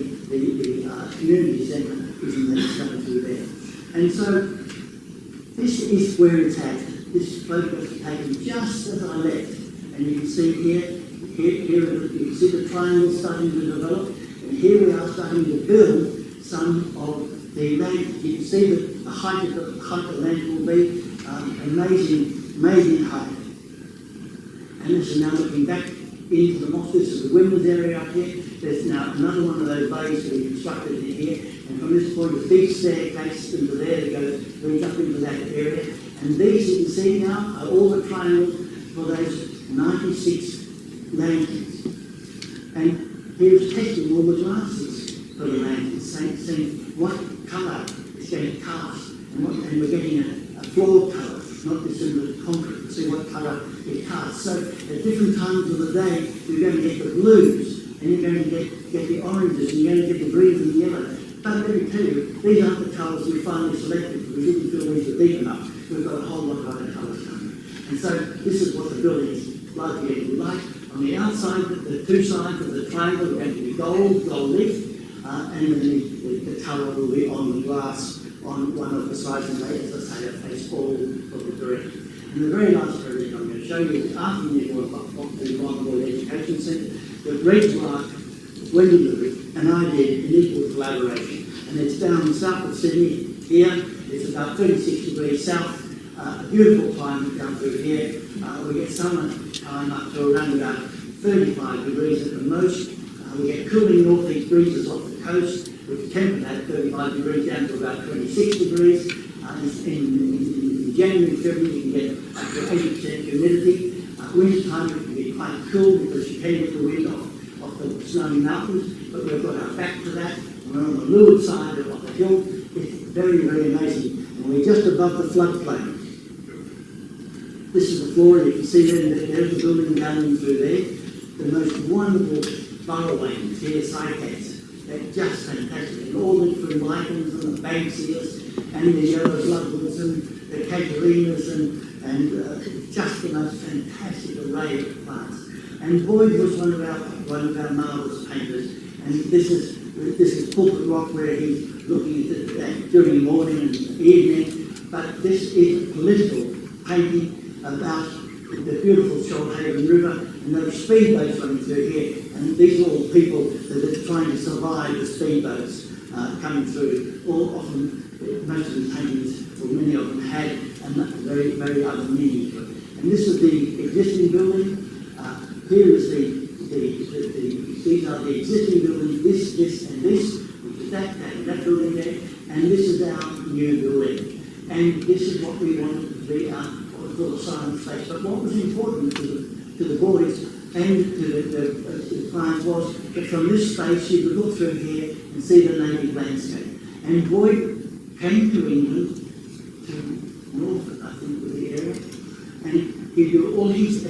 community centre is in there, coming through there. And so this is where it's at. This photograph is taken just as I left, and you can see here you can see the triangle starting to develop, and here we are starting to build some of the land. You can see that the height of the land will be amazing height. And this is now looking back into the mosque. This is the windows area up here. There's now another one of those bays to be constructed in here. And from this point, a big staircase into there that leads up into that area. And these, you can see now, are all the triangles for those 96 lanterns. And here's testing all the glasses for the lanterns, saying what colour it's going to cast. And we're getting a floor colour, not this in the concrete, to see what colour it casts. So at different times of the day, you're going to get the blues, and you're going to get the oranges, and you're going to get the greens and the yellow. But let me tell you, these aren't the colours we finally selected because we didn't feel these were deep enough. We've got a whole lot of other colours coming. And so this is what the building is likely to be like. On the outside, the two sides of the triangle are going to be gold leaf, and then the colour will be on the glass on one of the sides, and they, as I say, face all of the direction. And the very last project I'm going to show you is after the Environmental Education Centre, that Red Mark, Wendy and I did an equal collaboration. And it's down south of Sydney here. It's about 36 degrees south. A beautiful climate down through here. We get summer time up to around about 35 degrees at the most. We get cooling northeast breezes off the coast, which temper that 35 degrees down to about 26 degrees. In January, February, you can get up to 80% humidity. Winter time, it can be quite cool because you can get the wind off the snowy mountains, but we've got our back to that. We're on the leeward side of the hill. It's very, very amazing. And we're just above the floodplain. This is the floor, you can see there's the building going through there. The most wonderful burrowings here, cycads. They're just fantastic. And all the different lichens and the bankseals and the yellow bloodwoods and the casuarinas and just the most fantastic array of plants. And Boyd was one of our marvellous painters. And this is Pulpit Rock where he's looking at that during the morning and evening. But this is a political painting about the beautiful Shoalhaven River and those speedboats running through here. And these are all people that are trying to survive the speedboats coming through. All often, most of the paintings, or many of them had a very, very other meaning to it. And this is the existing building. Here is these are the existing buildings, this and this, which is that building there, and this is our new building. And this is what we wanted to be our sort of silent space. But what was important to the boys and to the clients was that from this space you could look through here and see the native landscape. And Boyd came to England, to Norfolk, I think was the area, and he'd do all his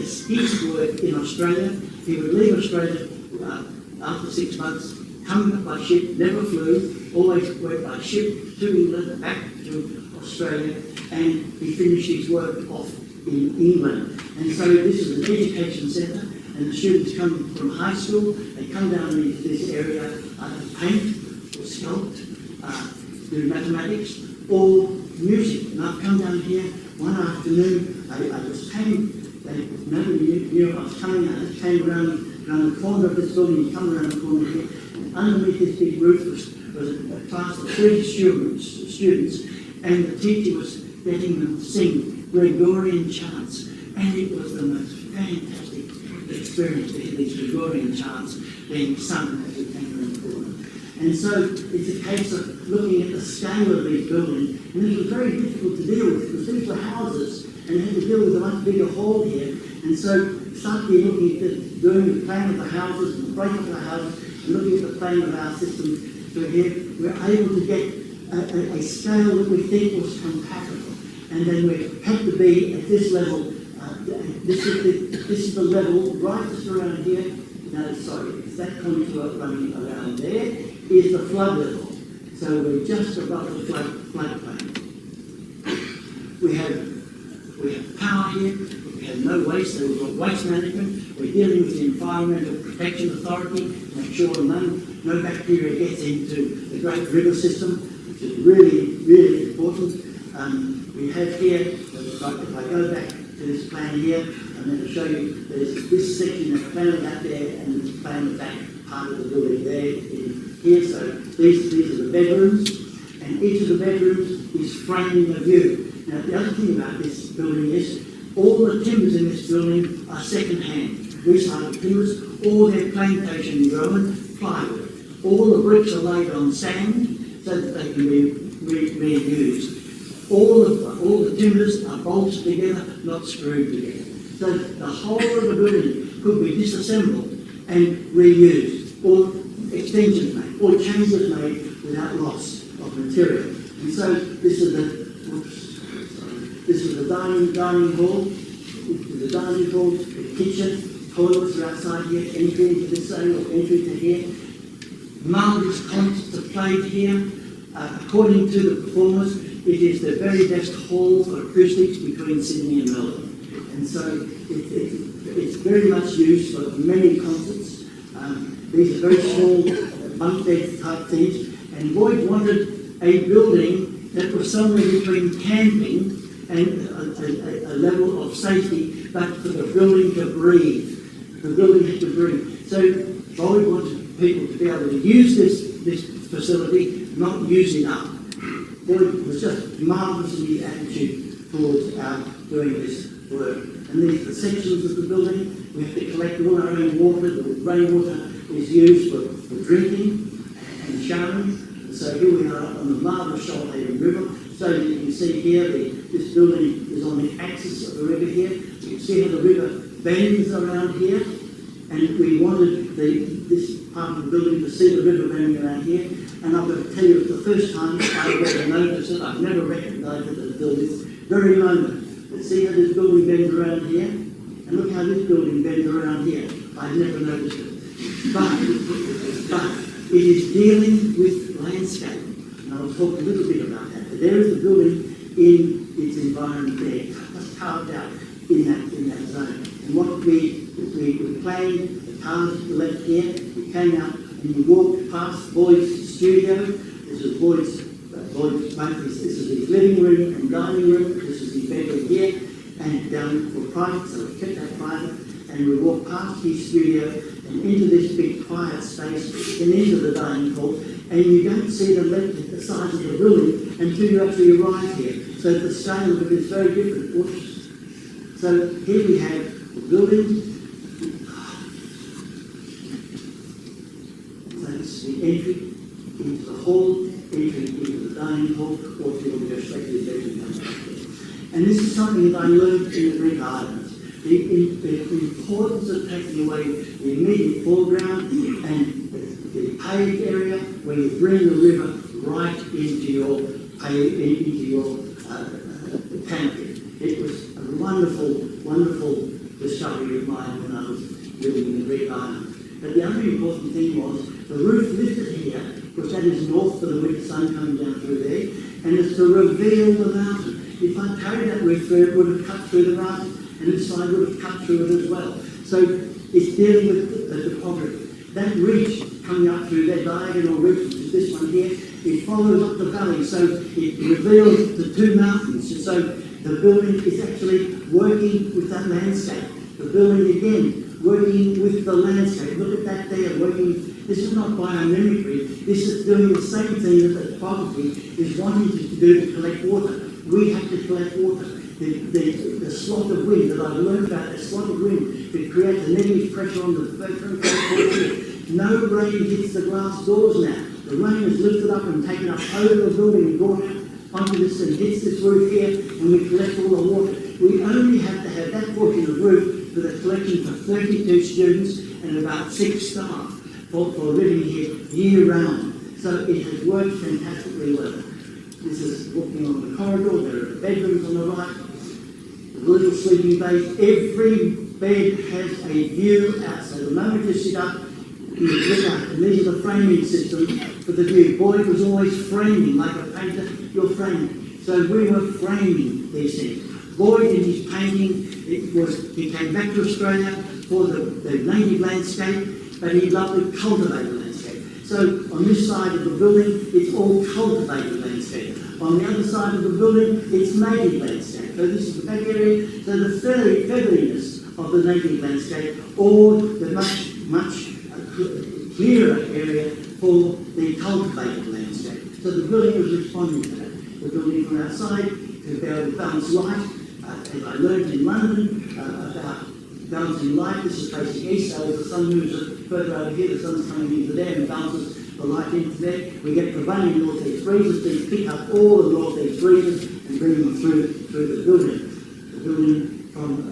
work in Australia. He would leave Australia after 6 months, come by ship, never flew, always worked by ship to England, back to Australia, and he finished his work off in England. And so this is an education centre, and the students come from high school, they come down into this area to paint or sculpt, do mathematics or music. And I've come down here one afternoon, I was came, nobody knew I was coming, I just came around the corner of this building, you come around the corner here, and underneath this big roof was a class of 30 students, and the teacher was letting them sing Gregorian chants, and it was the most fantastic experience to hear these Gregorian chants being sung as we came around the corner. And so it's a case of looking at the scale of these buildings, and it was very difficult to deal with because these were houses, and they had to deal with a much bigger hall here, and so suddenly looking at doing the plan of the houses and the break of the houses, and looking at the plan of our system through here, we're able to get a scale that we think was compatible. And then we had to be at this level. This is the level right just around here. No, sorry, it's that contour running around there is the flood level. So we're just above the floodplain. We have power here. We have no waste. So we've got waste management. We're dealing with the Environmental Protection Authority to make sure no bacteria gets into the Great River System, which is really, really important. We have here, if I go back to this plan here, I'm going to show you there's this section of plan out there and this plan of that part of the building there in here. So these are the bedrooms, and each of the bedrooms is framing a view. Now the other thing about this building is all the timbers in this building are second-hand, recycled timbers, all their plantation grown plywood. All the bricks are laid on sand so that they can be reused. All the timbers are bolted together, not screwed together. So the whole of the building could be disassembled and reused, or extensions made, or changes made without loss of material. And so this is the dining hall. The dining hall, the kitchen, toilets are outside here, entry into this zone or entry to here. Marvelous concerts are played here. According to the performers, it is the very best hall for acoustics between Sydney and Melbourne. And so it's very much used for many concerts. These are very small bunk bed type things. And Boyd wanted a building that was somewhere between camping and a level of safety, but for the building to breathe. The building had to breathe. So Boyd wanted people to be able to use this facility, not use it up. Boyd was just marvellous in his attitude towards doing this work. And these are the sections of the building. We have to collect all our own water. The rainwater is used for drinking and showering. And so here we are on the marvellous Shoalhaven River. So you can see here, this building is on the axis of the river here. You can see how the river bends around here. And we wanted this part of the building to see the river bending around here. And I've got to tell you, it's the first time I've ever noticed it. I've never recognised it until this very moment. But see how this building bends around here? And look how this building bends around here. I've never noticed it. But it is dealing with landscape. And I'll talk a little bit about that. But there is the building in its environment there, just carved out in that zone. And what we played, the cars to the left here, we came out and we walked past Boyd's studio. This is Boyd's this is his living room and dining room. This is his bedroom here, and down for private, so we kept that private. And we walked past his studio and into this big quiet space and into the dining hall. And you don't see the size of the building until you actually arrive here. So the scale of it is very different. Whoops. So here we have the building. So this is the entry into the hall, entry into the dining hall, or if you want to go straight to the bedroom. And this is something that I learned in the Greek islands. The importance of taking away the immediate foreground and the paved area where you bring the river right into your canopy. It was a wonderful discovery of mine when I was living in the Greek island. But the other important thing was the roof lifted here, because that is north for the winter sun coming down through there, and it's to reveal the mountain. If I carried that roof through, it would have cut through the mountain, and this side would have cut through it as well. So it's dealing with the topography. That ridge coming up through that diagonal ridge, which is this one here, it follows up the valley, so it reveals the two mountains. And so the building is actually working with that landscape. The building again, working with the landscape. Look at that there, working. This is not biomimicry. This is doing the same thing that the topography is wanting to do to collect water. We have to collect water. The slot of wind that I've learned about, the slot of wind that creates a negative pressure on the vertebrae. No rain hits the glass doors now. The rain is lifted up and taken up over the building and gone out onto this and hits this roof here, and we collect all the water. We only have to have that portion of roof for the collection for 32 students and about 6 staff for living here year round. So it has worked fantastically well. This is walking on the corridor. There are bedrooms on the right, the little sleeping bays. Every bed has a view out. So the moment you sit up, you look out. And these are the framing systems for the view. Boyd was always framing, like a painter, you're framing. So we were framing these things. Boyd, in his painting, he came back to Australia for the native landscape, but he loved the cultivated landscape. So on this side of the building, it's all cultivated landscape. On the other side of the building, it's native landscape. So this is the back area. So the featheliness of the native landscape, or the much clearer area for the cultivated landscape. So the building was responding to that. The building from outside to be able to balance light. As I learned in London about balancing light, this is facing east, so as the sun moves further over here, the sun's coming into there and balances the light into there. We get prevailing northeast breezes. These pick up all the northeast breezes and bring them through the building. The building from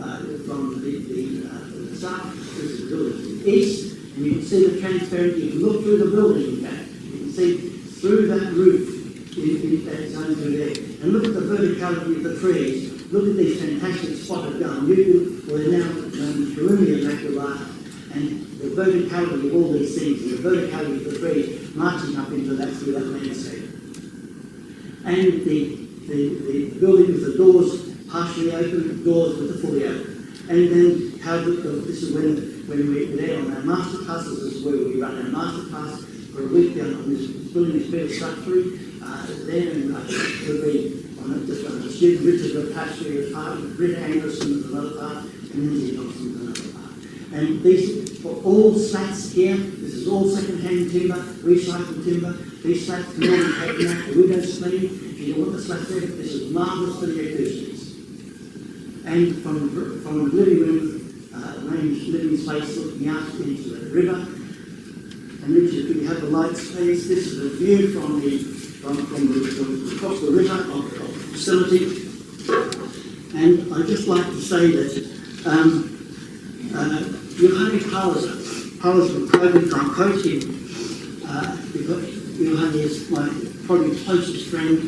the south, this is the building to the east, and you can see the transparency. You can look through the building, in fact. You can see through that roof in that zone through there. And look at the verticality of the trees. Look at these fantastic spotted gum. We're now Peruvian maculata. And the verticality of all these things, and the verticality of the trees marching up into that through that landscape. And the building with the doors partially open, doors with the fully open. And then how this is when we're there on our master class. This is where we run our master class for a week down on this building is very structurally there, and we'll be on just on the student. Richard Murcutt is part of it, Britt Anderson is another part, and Lindsay Johnson is another part. And these for all slats here, this is all second-hand timber, recycled timber. These slats can all be taken out, the windows clean. If you don't want the slats there, this is marvellous for the acoustics. And from the living room, living space looking out into the river, And Richard, could you have the lights, please? This is a view from across the river of the facility. And I'd just like to say that Johannes Palliser from Aiken, I quote him, because Johannes is my probably closest friend,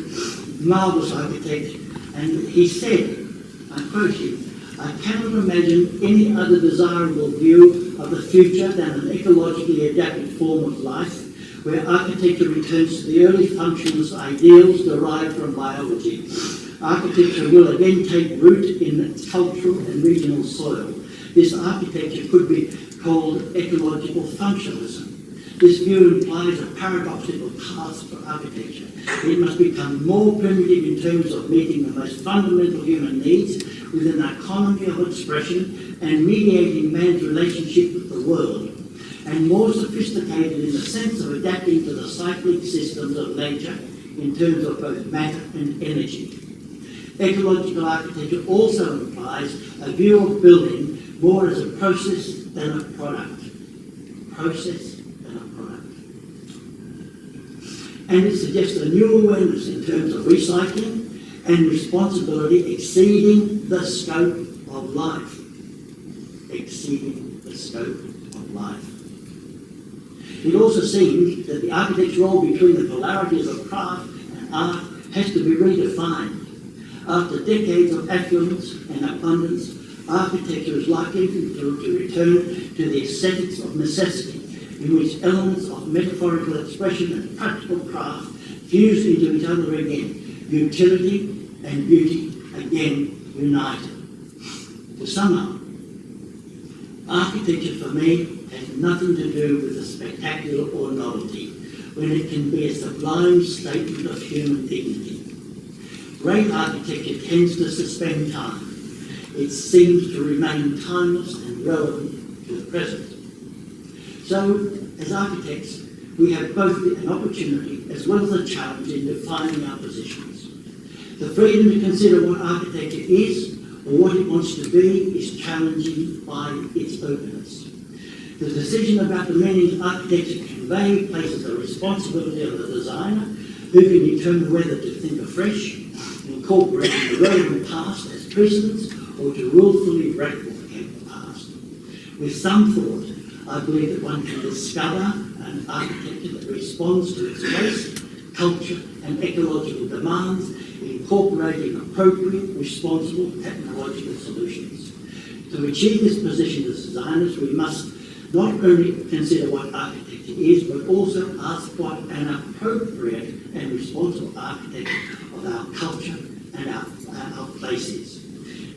marvellous architect, and he said, I quote him, "I cannot imagine any other desirable view of the future than an ecologically adapted form of life, where architecture returns to the early functions, ideals derived from biology. Architecture will again take root in its cultural and regional soil. This architecture could be called ecological functionalism. This view implies a paradoxical task for architecture. It must become more primitive in terms of meeting the most fundamental human needs within an economy of expression and mediating man's relationship with the world, and more sophisticated in the sense of adapting to the cyclic systems of nature in terms of both matter and energy. Ecological architecture also implies a view of building more as a process than a product. Process than a product. And it suggests a new awareness in terms of recycling and responsibility exceeding the scope of life. Exceeding the scope of life. It also seems that the architect's role between the polarities of craft and art has to be redefined. After decades of affluence and abundance, architecture is likely to return to the aesthetics of necessity, in which elements of metaphorical expression and practical craft fuse into each other again, utility and beauty again united. To sum up, architecture for me has nothing to do with the spectacular or novelty, when it can be a sublime statement of human dignity. Great architecture tends to suspend time. It seems to remain timeless and relevant to the present. So, as architects, we have both an opportunity as well as a challenge in defining our positions. The freedom to consider what architecture is or what it wants to be is challenging by its openness. The decision about the meaning architecture convey places the responsibility on the designer, who can determine whether to think afresh, incorporating the relevant past as precedents, or to willfully replicate the past. With some thought, I believe that one can discover an architecture that responds to its place, culture, and ecological demands, incorporating appropriate, responsible technological solutions. To achieve this position as designers, we must not only consider what architecture is, but also ask what an appropriate and responsible architecture of our culture and our place is.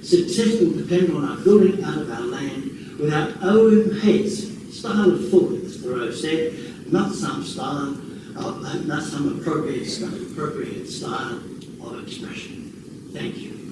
Success will depend on our building out of our land with our own heads, style of thought, as Thoreau said, not some appropriate style of expression. Thank you.